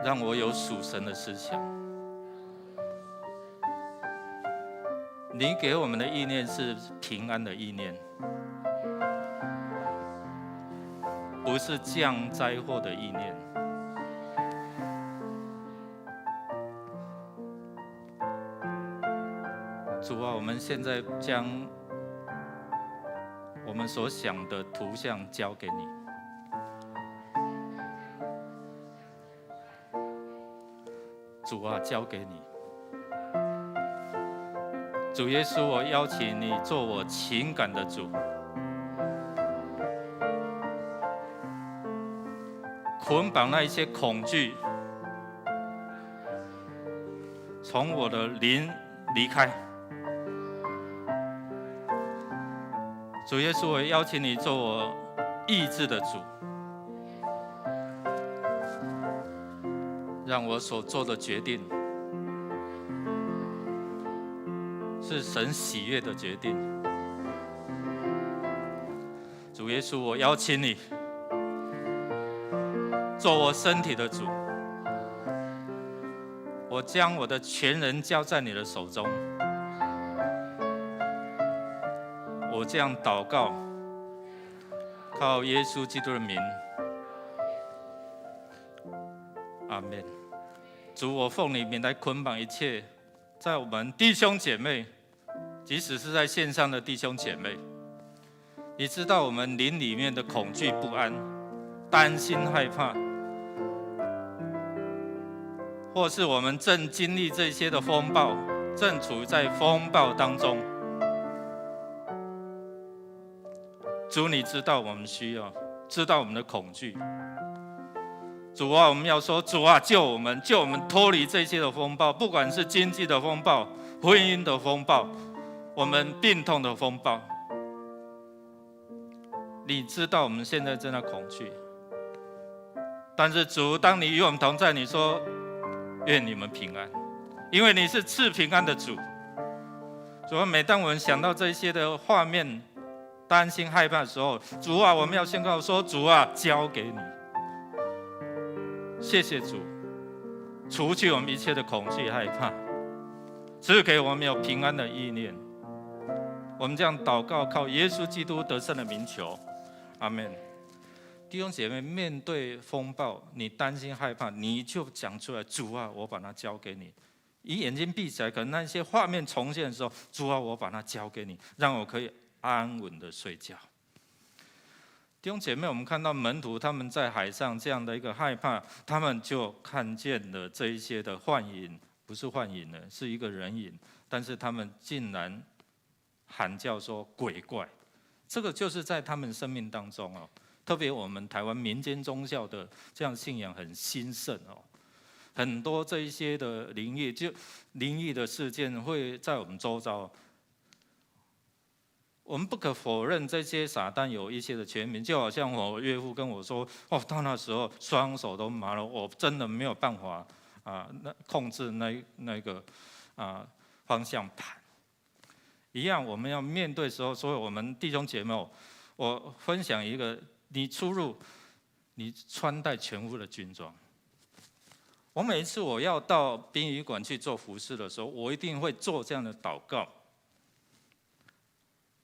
让我有属神的思想。你给我们的意念是平安的意念，不是降灾祸的意念。主啊，我们现在将我们所想的图像交给你。主啊，交给你。主耶稣，我邀请你做我情感的主，捆绑那一些恐惧，从我的灵离开。主耶稣，我邀请你做我意志的主，让我所做的决定是神喜悦的决定。主耶稣，我邀请你做我身体的主，我将我的全人交在你的手中。我这样祷告，靠耶稣基督的名，阿们。主，我奉你名来捆绑一切在我们弟兄姐妹，即使是在线上的弟兄姐妹，你知道我们灵里面的恐惧不安、担心害怕，或是我们正经历这些的风暴，正处在风暴当中。主，你知道我们需要，知道我们的恐惧。主啊，我们要说，主啊，救我们脱离这些的风暴，不管是经济的风暴、婚姻的风暴、我们病痛的风暴。你知道我们现在正在恐惧，但是主，当你与我们同在，你说愿你们平安，因为你是赐平安的主。主啊，每当我们想到这些的画面，担心害怕的时候，主啊，我们要宣告说，主啊，交给你。谢谢主，除去我们一切的恐惧害怕，赐给我们有平安的意念。我们这样祷告，靠耶稣基督得胜的名求，阿们。弟兄姐妹，面对风暴，你担心害怕，你就讲出来：主啊，我把它交给你。你眼睛闭起来，可能那些画面重现的时候，主啊，我把它交给你，让我可以安稳的睡觉。弟兄姐妹，我们看到门徒他们在海上这样的一个害怕，他们就看见了这一些的幻影，不是幻影了，是一个人影，但是他们竟然喊叫说鬼怪，这个就是在他们生命当中哦。特别我们台湾民间宗教的这样信仰很兴盛哦，很多这一些的灵异的事件会在我们周遭。我们不可否认这些撒旦有一些的权柄，就好像我岳父跟我说，哦，到那时候双手都麻了，我真的没有办法控制那个方向盘。一样，我们要面对的时候，所以我们弟兄姐妹，我分享一个。你出入，你穿戴全副的军装。我每一次我要到殡仪馆去做服事的时候，我一定会做这样的祷告：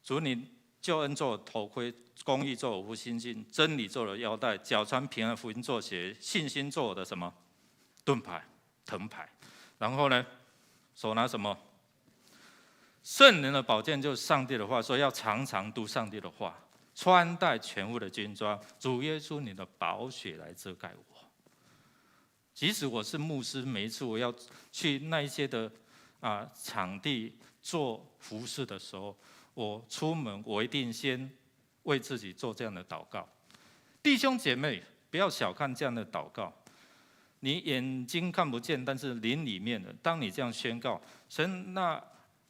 主，你救恩做头盔，公义做我护心镜，真理做我腰带，脚穿平安福音做鞋，信心做我的什么盾牌、藤牌。然后呢，手拿什么？圣灵的宝剑就是上帝的话，说要常常读上帝的话。穿戴全副的军装，主耶稣，你的宝血来遮盖我。即使我是牧师，每一次我要去那一些的场地做服事的时候，我出门我一定先为自己做这样的祷告。弟兄姐妹，不要小看这样的祷告。你眼睛看不见，但是灵里面的，当你这样宣告，神那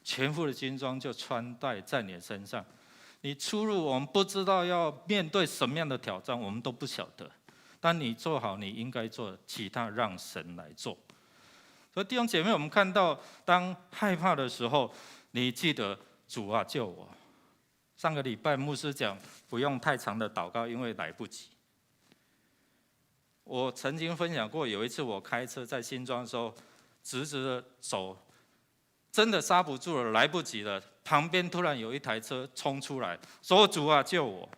全副的军装就穿戴在你的身上。你出入，我们不知道要面对什么样的挑战，我们都不晓得。但你做好你应该做的，其他让神来做。所以弟兄姐妹，我们看到，当害怕的时候，你记得主啊，救我。上个礼拜牧师讲，不用太长的祷告，因为来不及。我曾经分享过，有一次我开车在新庄的时候，直直的走，真的刹不住了，来不及了。旁边突然有一台车冲出来，说：“主啊，救我！”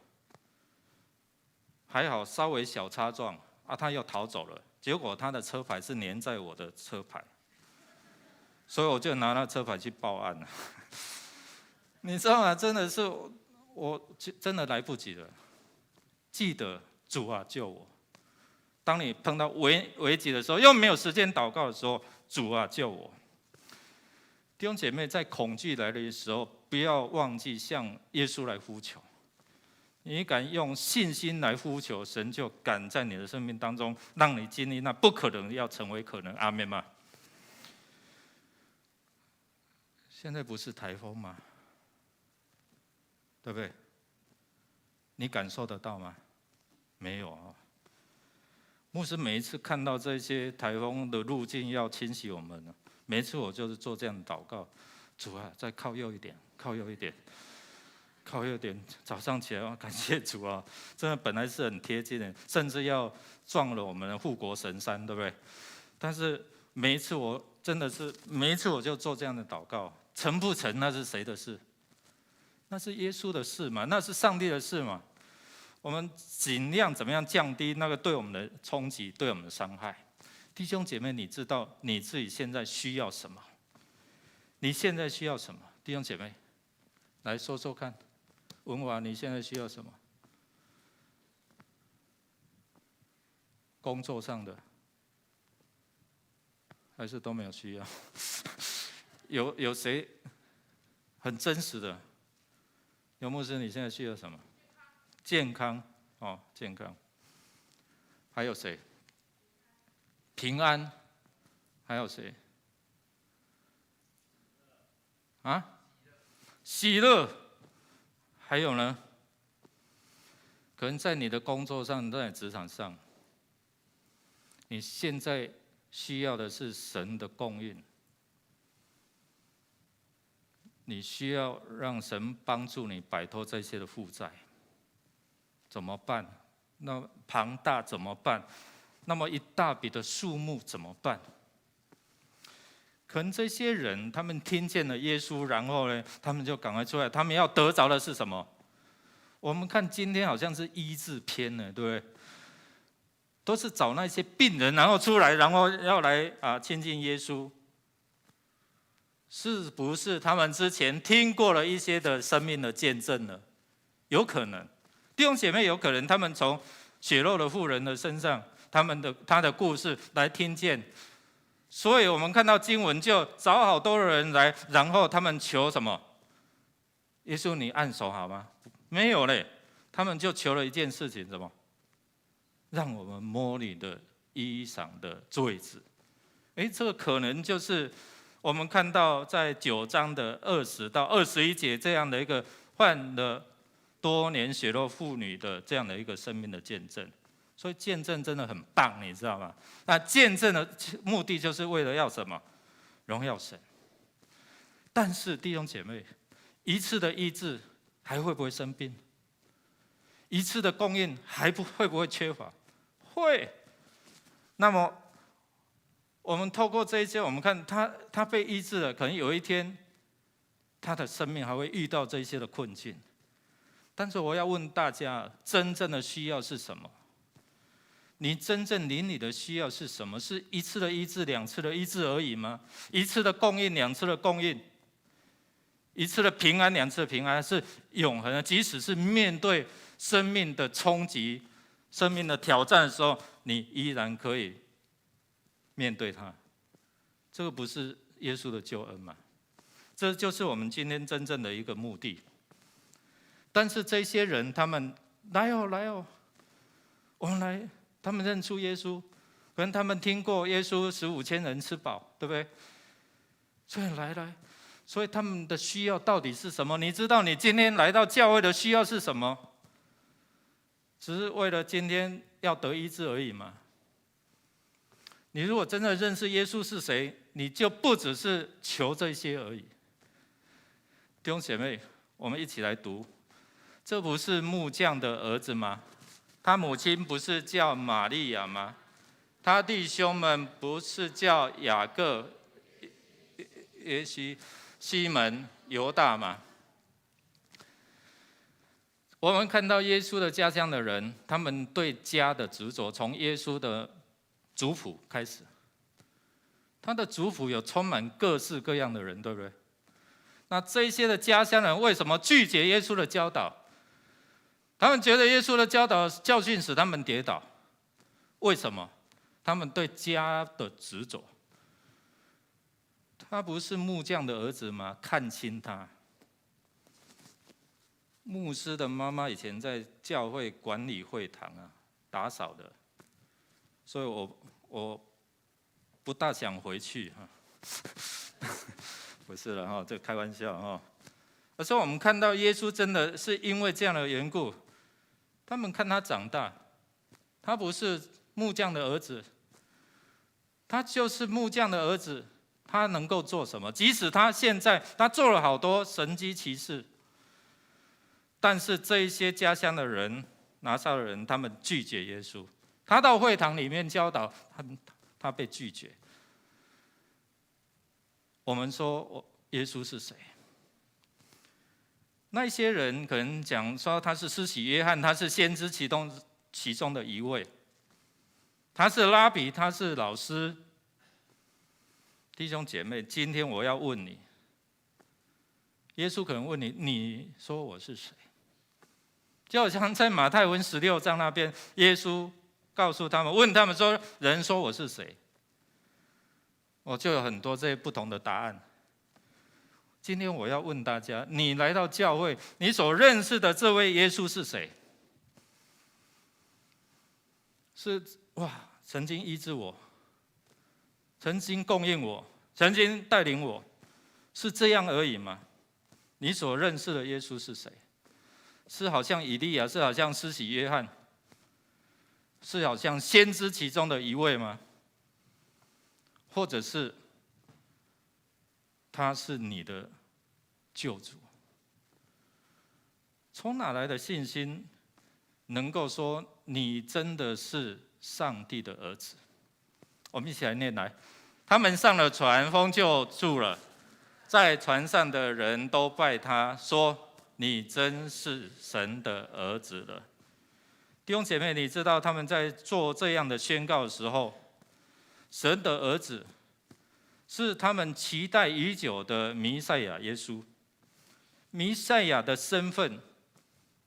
还好稍微小擦撞他又逃走了。结果他的车牌是粘在我的车牌，所以我就拿那车牌去报案了。你知道吗？真的是我真的来不及了。记得主啊，救我！当你碰到危急的时候，又没有时间祷告的时候，主啊，救我！弟兄姐妹，在恐惧来的时候，不要忘记向耶稣来呼求。你敢用信心来呼求，神就敢在你的生命当中，让你经历那不可能要成为可能。阿们吗？现在不是台风吗？对不对？你感受得到吗？没有啊。牧师每一次看到这些台风的路径要侵袭我们，每次我就是做这样的祷告：主啊，再靠右一点，靠右一点，靠右一点。早上起来，感谢主啊！真的本来是很贴近的，甚至要撞了我们的护国神山，对不对？但是每一次我真的是每一次我就做这样的祷告，成不成那是谁的事？那是耶稣的事嘛，那是上帝的事嘛。我们尽量怎么样降低那个对我们的冲击，对我们的伤害。弟兄姐妹，你知道你自己现在需要什么？你现在需要什么？弟兄姐妹，来说说看。文华，你现在需要什么？工作上的，还是都没有需要？有谁很真实的？有牧师，你现在需要什么？健康哦，健康。还有谁？平安。还有谁？喜乐。还有呢？可能在你的工作上，在你职场上，你现在需要的是神的供应。你需要让神帮助你摆脱这些的负债，怎么办？那庞大怎么办？那么一大笔的数目怎么办？可能这些人他们听见了耶稣，然后呢，他们就赶快出来，他们要得着的是什么？我们看今天好像是医治篇呢，对不对？都是找那些病人，然后出来，然后要来亲近耶稣，是不是他们之前听过了一些的生命的见证呢？有可能，弟兄姐妹，有可能他们从血肉的妇人的身上，他的故事来听见，所以我们看到经文就找好多人来，然后他们求什么？耶稣，你按手好吗？没有嘞，他们就求了一件事情，什么？让我们摸你的衣裳的坠子。这个可能就是我们看到在9章的20到21节这样的一个患了多年血肉妇女的这样的一个生命的见证。所以见证真的很棒，你知道吗？那见证的目的就是为了要什么？荣耀神。但是弟兄姐妹，一次的医治还会不会生病？一次的供应会不会缺乏？会。那么我们透过这一些，我们看他被医治了，可能有一天他的生命还会遇到这些的困境。但是我要问大家，真正的需要是什么？你真正邻里的需要是什么？是一次的医治、2次的医治而已吗？一次的供应、2次的供应，一次的平安、2次的平安，是永恒的。即使是面对生命的冲击、生命的挑战的时候，你依然可以面对它。这个不是耶稣的救恩吗？这就是我们今天真正的一个目的。但是这些人，他们来哦，我们来。他们认出耶稣，可能他们听过耶稣15,000人吃饱，对不对？所以所以他们的需要到底是什么？你知道你今天来到教会的需要是什么？只是为了今天要得医治而已吗？你如果真的认识耶稣是谁，你就不只是求这些而已。弟兄姐妹，我们一起来读，这不是木匠的儿子吗？他母亲不是叫玛利亚吗？他弟兄们不是叫雅各、耶西、西门、犹大吗？我们看到耶稣的家乡的人，他们对家的执着，从耶稣的族谱开始。他的族谱有充满各式各样的人，对不对？那这些的家乡人为什么拒绝耶稣的教导？他们觉得耶稣的教训使他们跌倒，为什么？他们对家的执着。他不是木匠的儿子吗？看清他。牧师的妈妈以前在教会管理会堂打扫的，所以我不大想回去不是了哈，这开玩笑哈。而且我们看到耶稣真的是因为这样的缘故。他们看他长大，他不是木匠的儿子，他就是木匠的儿子，他能够做什么？即使他现在他做了好多神迹奇事，但是这一些家乡的人、拿撒勒人，他们拒绝耶稣。他到会堂里面教导，他被拒绝。我们说耶稣是谁？那些人可能讲说他是施洗约翰，他是先知其中的一位，他是拉比，他是老师。弟兄姐妹，今天我要问你，耶稣可能问你，你说我是谁？就好像在马太文16章那边，耶稣告诉他们，问他们说，人说我是谁？我就有很多这些不同的答案。今天我要问大家，你来到教会，你所认识的这位耶稣是谁？是曾经医治我，曾经供应我，曾经带领我，是这样而已吗？你所认识的耶稣是谁？是好像以利亚，是好像施洗约翰，是好像先知其中的一位吗？或者是他是你的救主？从哪来的信心，能够说你真的是上帝的儿子？我们一起来念来。他们上了船，风就住了，在船上的人都拜他，说：你真是神的儿子了。弟兄姐妹，你知道他们在做这样的宣告的时候，神的儿子是他们期待已久的弥赛亚耶稣。弥赛亚的身份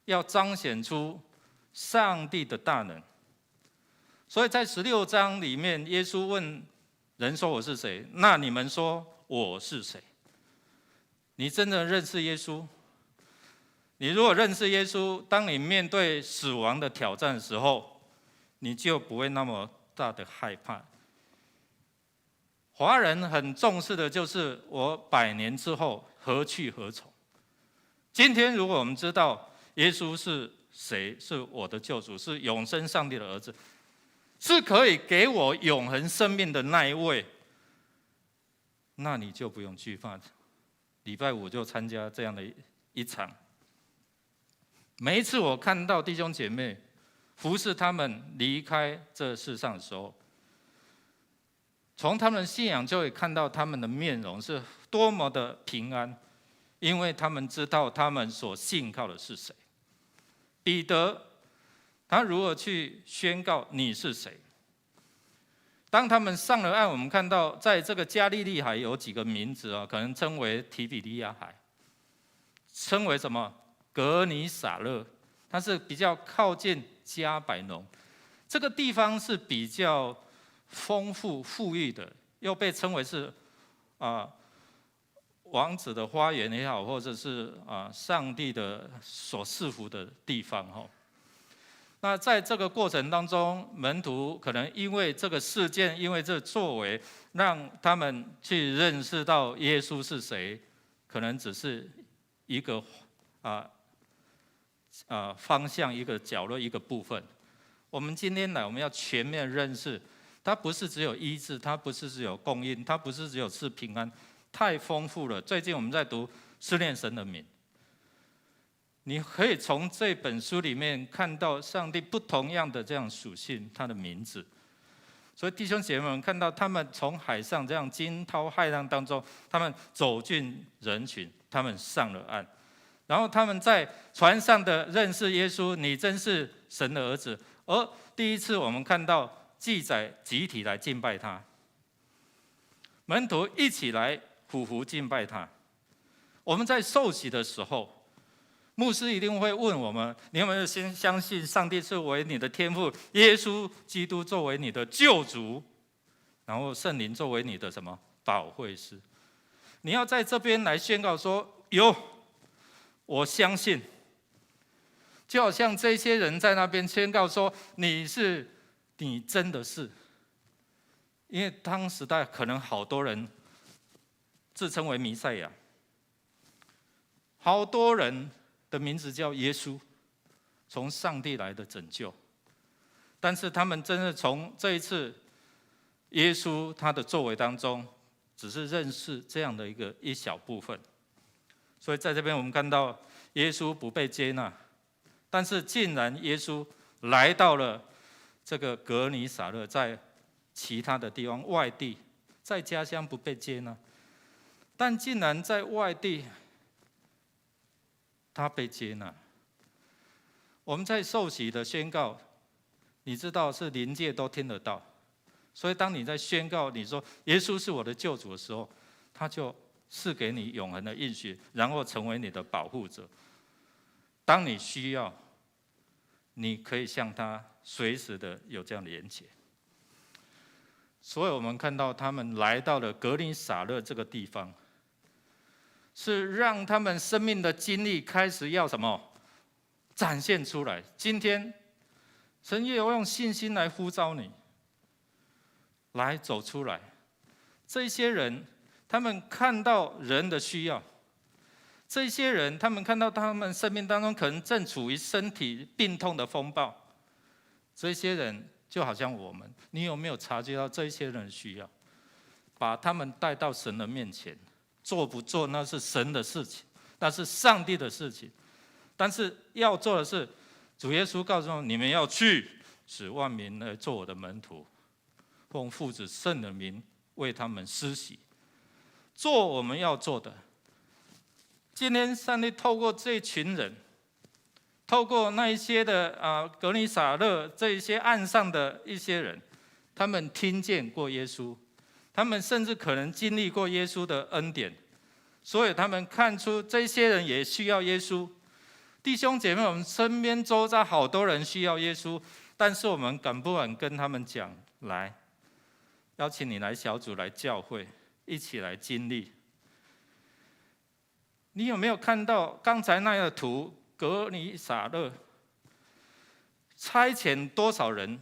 要彰显出上帝的大能。所以在16章里面，耶稣问人说：“我是谁？”那你们说我是谁？你真的认识耶稣？你如果认识耶稣，当你面对死亡的挑战的时候，你就不会那么大的害怕。华人很重视的就是我100年之后何去何从。今天如果我们知道耶稣是谁，是我的救主，是永生上帝的儿子，是可以给我永恒生命的那一位，那你就不用惧怕。礼拜5就参加这样的一场。每一次我看到弟兄姐妹服侍他们离开这世上的时候，从他们的信仰就会看到他们的面容是多么的平安，因为他们知道他们所信靠的是谁。彼得他如何去宣告你是谁？当他们上了岸，我们看到在这个加利利海有几个名字可能称为提比利亚海，称为什么？格尼撒勒，它是比较靠近加百农，这个地方是比较丰富富裕的，又被称为是王子的花园也好，或者是上帝的所赐福的地方哈。那在这个过程当中，门徒可能因为这个事件，因为这个作为，让他们去认识到耶稣是谁，可能只是一个方向，一个角落，一个部分。我们今天来，我们要全面认识，它不是只有医治，它不是只有供应，它不是只有赐平安，太丰富了。最近我们在读思念神的名，你可以从这本书里面看到上帝不同样的这样属性，他的名字。所以弟兄姐妹们看到他们从海上这样惊涛骇浪当中，他们走进人群，他们上了岸，然后他们在船上的认识耶稣，你真是神的儿子。而第一次我们看到记载集体来敬拜他，门徒一起来匍匐敬拜他。我们在受洗的时候，牧师一定会问我们：你有没有先相信上帝是为你的天父，耶稣基督作为你的救主，然后圣灵作为你的什么保惠师？你要在这边来宣告说：有，我相信。就好像这些人在那边宣告说：你真的是。因为当时代可能好多人自称为弥赛亚，好多人的名字叫耶稣，从上帝来的拯救。但是他们真的从这一次耶稣他的作为当中，只是认识这样的一小部分。所以在这边我们看到耶稣不被接纳，但是竟然耶稣来到了这个格尼撒勒，在其他的地方外地，在家乡不被接纳，但竟然在外地他被接纳。我们在受洗的宣告，你知道是灵界都听得到，所以当你在宣告你说耶稣是我的救主的时候，他就赐给你永恒的应许，然后成为你的保护者。当你需要，你可以向他随时的有这样的连结。所以我们看到他们来到了格林撒勒这个地方，是让他们生命的经历开始要什么展现出来。今天神也要用信心来呼召你，来走出来。这些人他们看到人的需要，这些人他们看到他们生命当中可能正处于身体病痛的风暴，这些人就好像我们，你有没有察觉到这些人的需要？把他们带到神的面前，做不做那是神的事情，那是上帝的事情。但是要做的是，主耶稣告诉你们要去，使万民来做我的门徒，奉父子圣的名为他们施洗，做我们要做的。今天上帝透过这群人，透过那一些的格尼撒勒这一些岸上的一些人，他们听见过耶稣，他们甚至可能经历过耶稣的恩典，所以他们看出这些人也需要耶稣。弟兄姐妹，我们身边周遭好多人需要耶稣，但是我们敢不敢跟他们讲，来，邀请你来小组来教会，一起来经历。你有没有看到刚才那个图？格尼撒勒差遣多少人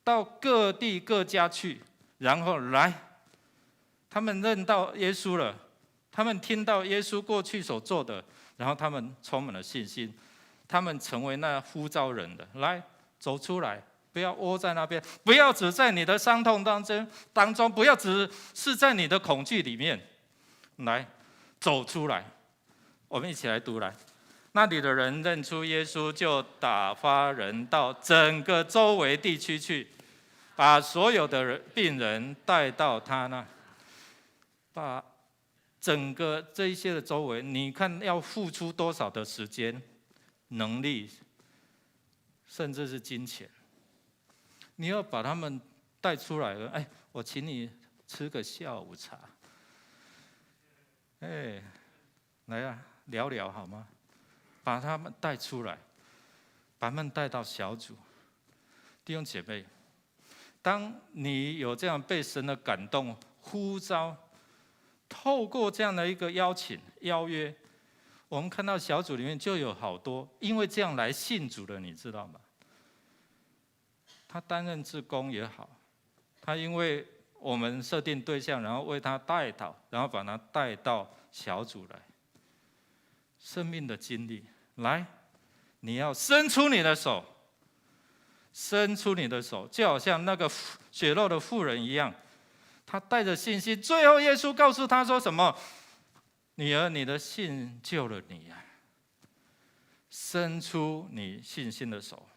到各地各家去，然后来，他们认到耶稣了，他们听到耶稣过去所做的，然后他们充满了信心，他们成为那呼召人的，来，走出来，不要窝在那边，不要只在你的伤痛当中，不要只是在你的恐惧里面，来，走出来。我们一起来读来。那里的人认出耶稣，就打发人到整个周围地区去，把所有的病人带到他那。把整个这一些的周围，你看要付出多少的时间、能力，甚至是金钱，你要把他们带出来了。哎，我请你吃个下午茶，哎，来啊，聊聊好吗？把他们带出来，把他们带到小组。弟兄姐妹，当你有这样被神的感动呼召，透过这样的一个邀请邀约，我们看到小组里面就有好多因为这样来信主的，你知道吗？他担任志工也好，他因为我们设定对象，然后为他代祷，然后把他带到小组来。生命的经历，来，你要伸出你的手，伸出你的手，就好像那个血肉的妇人一样，他带着信心。最后，耶稣告诉他说什么？女儿，你的信救了你呀！伸出你信心的手。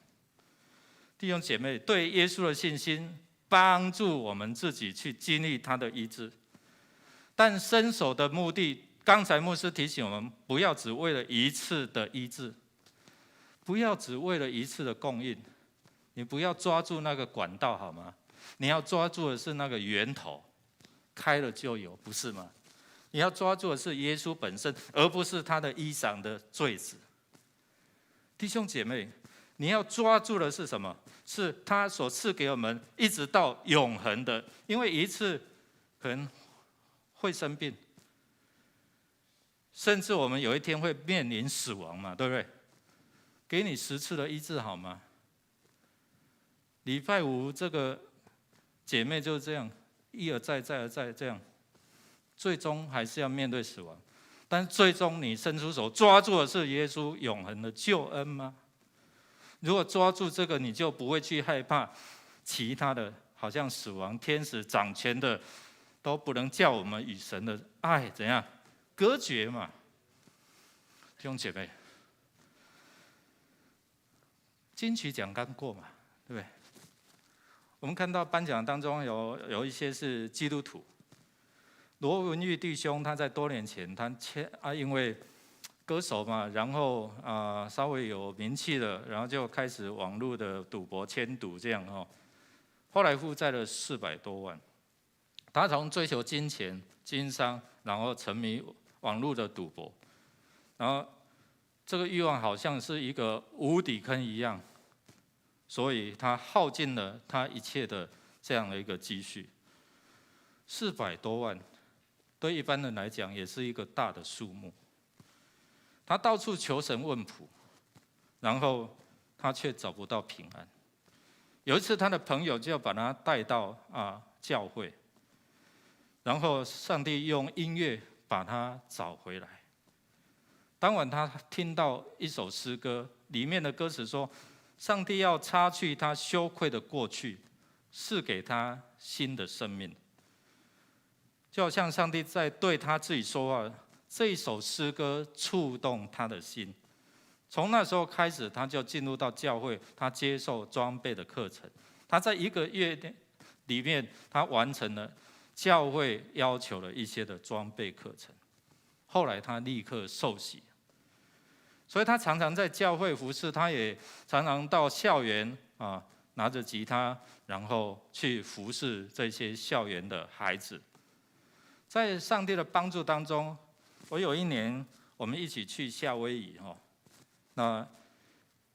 弟兄姐妹，对耶稣的信心帮助我们自己去经历他的医治，但伸手的目的，刚才牧师提醒我们，不要只为了一次的医治，不要只为了一次的供应，你不要抓住那个管道好吗？你要抓住的是那个源头，开了就有，不是吗？你要抓住的是耶稣本身，而不是他的衣裳的坠子。弟兄姐妹，你要抓住的是什么？是他所赐给我们一直到永恒的，因为一次可能会生病，甚至我们有一天会面临死亡嘛，对不对？给你10次的医治好吗？礼拜五这个姐妹就是这样，一而再再而再这样，最终还是要面对死亡。但最终你伸出手抓住的是耶稣永恒的救恩吗？如果抓住这个，你就不会去害怕其他的，好像死亡、天使掌权的，都不能叫我们与神的爱怎样隔绝嘛。弟兄姐妹，金曲奖刚过嘛，对不对？我们看到颁奖当中有一些是基督徒，罗文玉弟兄他在多年前因为歌手嘛，然后稍微有名气了，然后就开始网络的赌博签赌这样哦，后来负债了400多万。他从追求金钱、经商，然后沉迷网络的赌博，然后这个欲望好像是一个无底坑一样，所以他耗尽了他一切的这样的一个积蓄。400多万，对一般人来讲也是一个大的数目。他到处求神问卜，然后他却找不到平安。有一次，他的朋友就要把他带到教会，然后上帝用音乐把他找回来。当晚，他听到一首诗歌，里面的歌词说：“上帝要擦去他羞愧的过去，赐给他新的生命。”就好像上帝在对他自己说话。这一首诗歌触动他的心，从那时候开始，他就进入到教会，他接受装备的课程。他在1个月里面，他完成了教会要求的一些的装备课程。后来他立刻受洗。所以他常常在教会服侍，他也常常到校园拿着吉他，然后去服侍这些校园的孩子。在上帝的帮助当中，我有一年我们一起去夏威夷那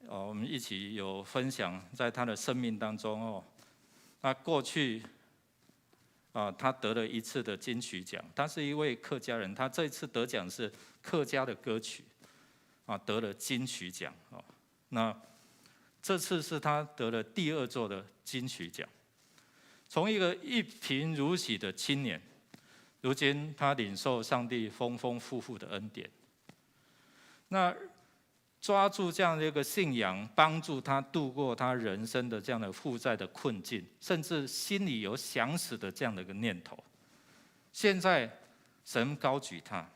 我们一起有分享在他的生命当中那过去他得了1次的金曲奖，他是一位客家人，他这一次得奖是客家的歌曲得了金曲奖那这次是他得了第2座的金曲奖。从一个一贫如洗的青年，如今他领受上帝丰丰富富的恩典。那抓住这样的一个信仰，帮助他度过他人生的这样的负债的困境，甚至心里有想死的这样的一个念头。现在神高举他，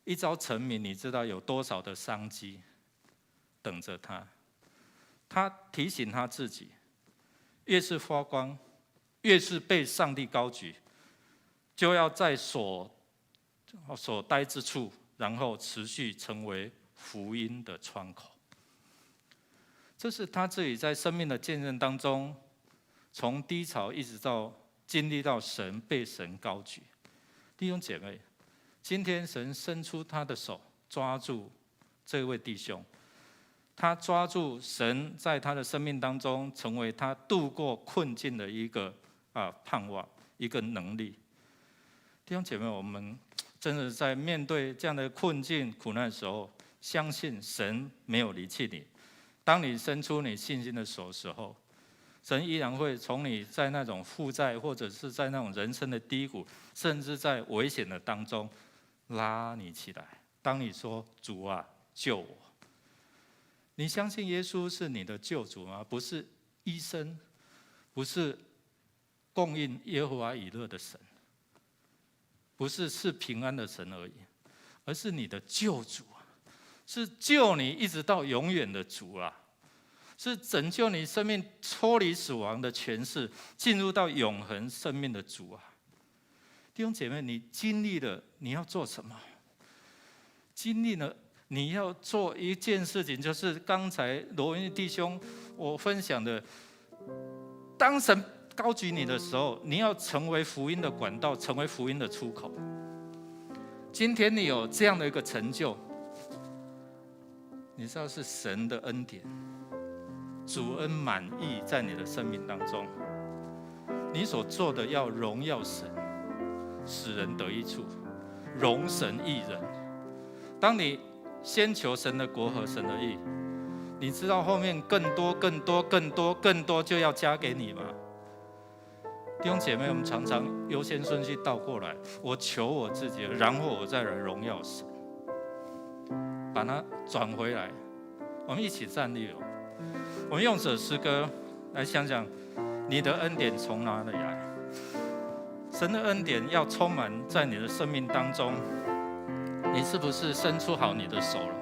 一朝成名，你知道有多少的商机等着他。他提醒他自己，越是发光，越是被上帝高举，就要在所待之处，然后持续成为福音的窗口。这是他自己在生命的见证当中，从低潮一直到经历到神被神高举。弟兄姐妹，今天神伸出他的手抓住这位弟兄，他抓住神在他的生命当中成为他度过困境的一个盼望，一个能力。弟兄姐妹，我们真的在面对这样的困境苦难的时候，相信神没有离弃你。当你伸出你信心的手的时候，神依然会从你在那种负债，或者是在那种人生的低谷，甚至在危险的当中拉你起来。当你说主啊，救我，你相信耶稣是你的救主吗？不是医生，不是供应耶和华以勒的神，不是平安的神而已，而是你的救主，是救你一直到永远的主啊，是拯救你生命脱离死亡的权势，进入到永恒生命的主啊。弟兄姐妹，你经历了，你要做什么？经历了，你要做一件事情，就是刚才罗文弟兄我分享的，当神高举你的时候，你要成为福音的管道，成为福音的出口。今天你有这样的一个成就，你知道是神的恩典，主恩满溢在你的生命当中。你所做的要荣耀神，使人得益处，荣神益人。当你先求神的国和神的义，你知道后面更多、更多、更多、更多就要加给你吗？弟兄姐妹，我们常常优先顺序倒过来，我求我自己，然后我再来荣耀神，把它转回来。我们一起站立我们用这首诗歌来想想，你的恩典从哪里来？神的恩典要充满在你的生命当中。你是不是伸出好你的手了？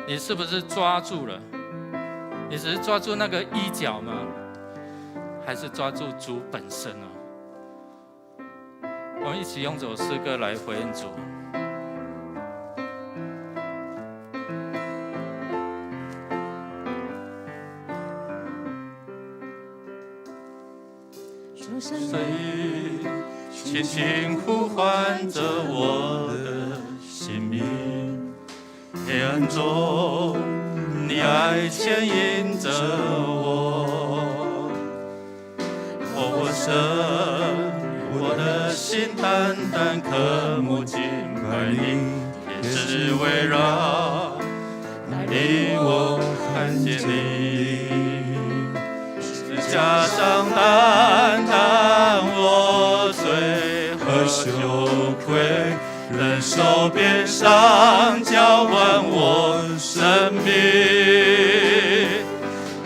你是不是抓住了？你只是抓住那个衣角吗？还是抓住主本身呢？我们一起用这首诗歌来回应主。谁轻轻呼唤着我的姓名？黑暗中，你爱牵引着我。我神，我的心单单渴慕敬拜你，天使围绕，带领我看见你。十字架上担当我罪和羞愧，忍受鞭伤，交换我生命。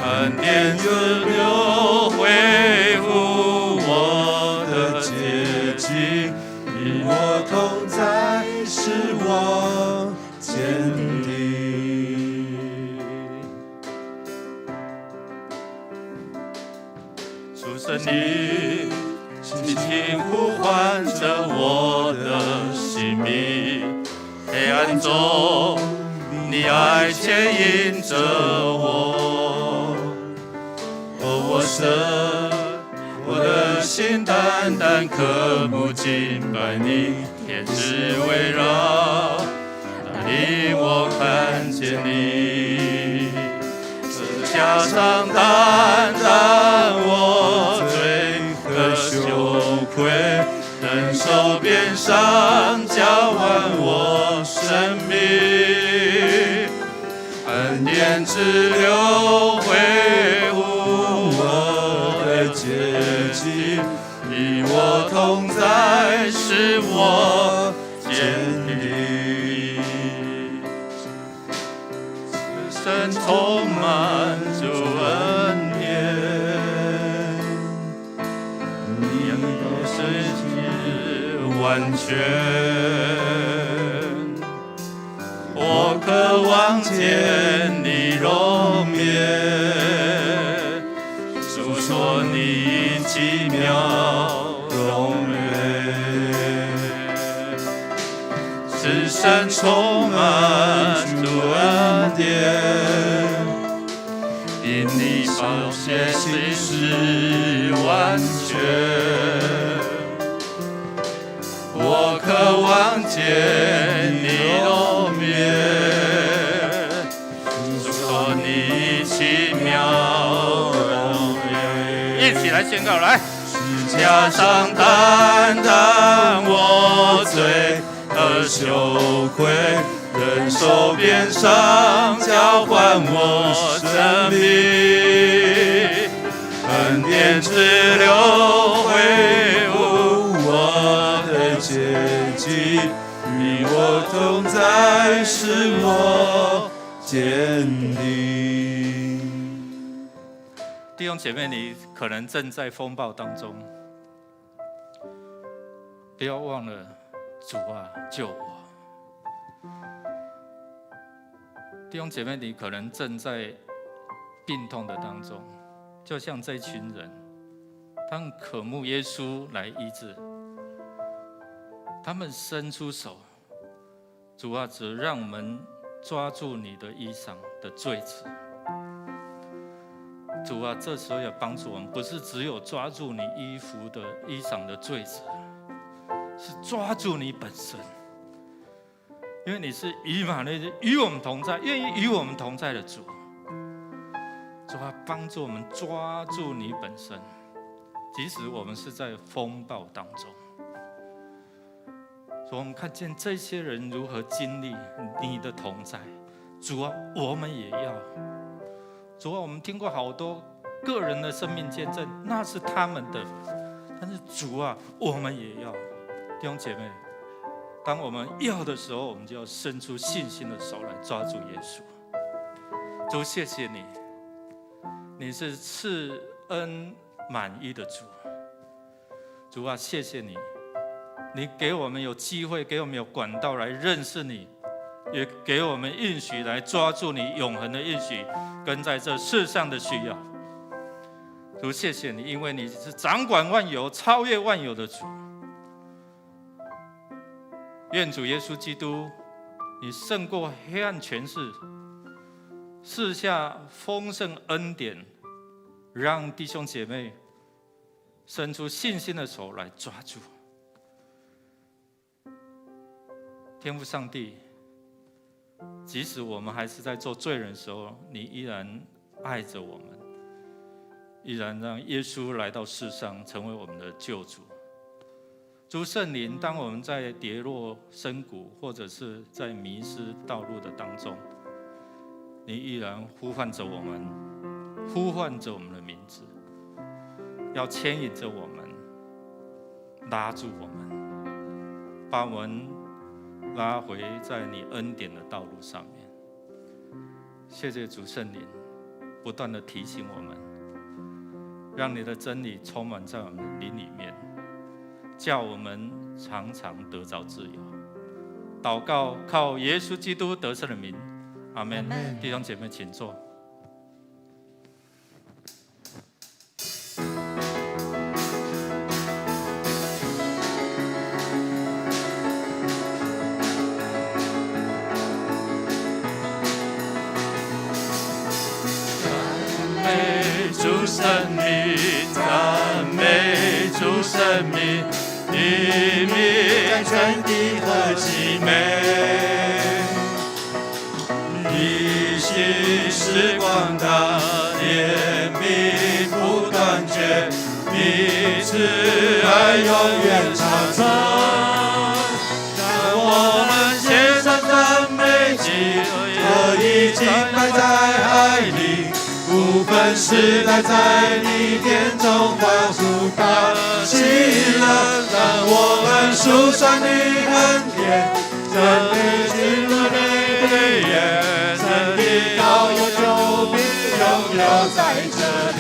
恩典之流恢复我的洁净，与我同在，使我坚定。主神你轻轻呼唤着我的姓名，感动，你爱牵引着我。我的心单单渴慕敬拜你，天使围绕，带领我看见你。加上担当我罪和羞愧，忍受鞭伤，交换我生命，恩典之流恢复我的结晶，与我同在，使我坚定。神充满主恩典，你的世界完全。我渴望见你容颜，诉说你奇妙容颜。是神充满主恩典，因你宝血心事完全。我渴望见你容颜，诉说你奇妙容颜。一起来宣告，来！加上担当我罪和羞愧，忍受鞭伤，交换我生命，恩典之流恢复我的结晶，与我同在，使我坚定。弟兄姐妹，你可能正在风暴当中，不要忘了，主啊，救我！弟兄姐妹，你可能正在病痛的当中，就像这群人，他们渴慕耶稣来医治，他们伸出手，主啊，只让我们抓住你的衣裳的坠子。主啊，这时候也帮助我们，不是只有抓住你衣裳的坠子，是抓住你本身，因为你是以马内利，与我们同在，愿意与我们同在的主。主啊，帮助我们抓住你本身，即使我们是在风暴当中。主，我们看见这些人如何经历你的同在。主啊，我们也要。主啊，我们听过好多个人的生命见证，那是他们的，但是主啊，我们也要。弟兄姐妹，当我们要的时候，我们就要伸出信心的手来抓住耶稣。主，谢谢你，你是赐恩满意的主。主啊，谢谢你，你给我们有机会，给我们有管道来认识你，也给我们应许来抓住你永恒的应许，跟在这世上的需要。主，谢谢你，因为你是掌管万有、超越万有的主。愿主耶稣基督，你胜过黑暗权势，赐下丰盛恩典，让弟兄姐妹伸出信心的手来抓住。天父上帝，即使我们还是在做罪人的时候，你依然爱着我们，依然让耶稣来到世上，成为我们的救主。主圣灵，当我们在跌落深谷，或者是在迷失道路的当中，你依然呼唤着我们，呼唤着我们的名字，要牵引着我们，拉住我们，把我们拉回在你恩典的道路上面。谢谢主圣灵，不断的提醒我们，让你的真理充满在我们的灵里面，叫我们常常得着自由。祷告靠耶稣基督得胜的名，阿们。弟兄姐妹，请坐。生命，赞美主生命，你名真的何其美！你心是广大，怜悯不断绝，你慈爱永远长存。让我们献上赞美祭，合一敬拜在爱里，不分时代在你殿中欢呼高喜乐。让我们数算你恩典，真理进入你的眼，真理高有救赎永留在这里。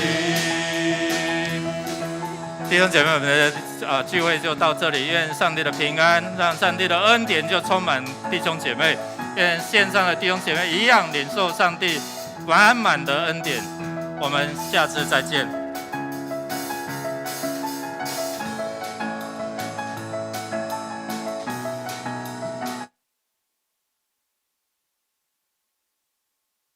弟兄姐妹，我们的聚会就到这里。愿上帝的平安，让上帝的恩典就充满弟兄姐妹。愿线上的弟兄姐妹一样领受上帝满满的恩典。我们下次再见。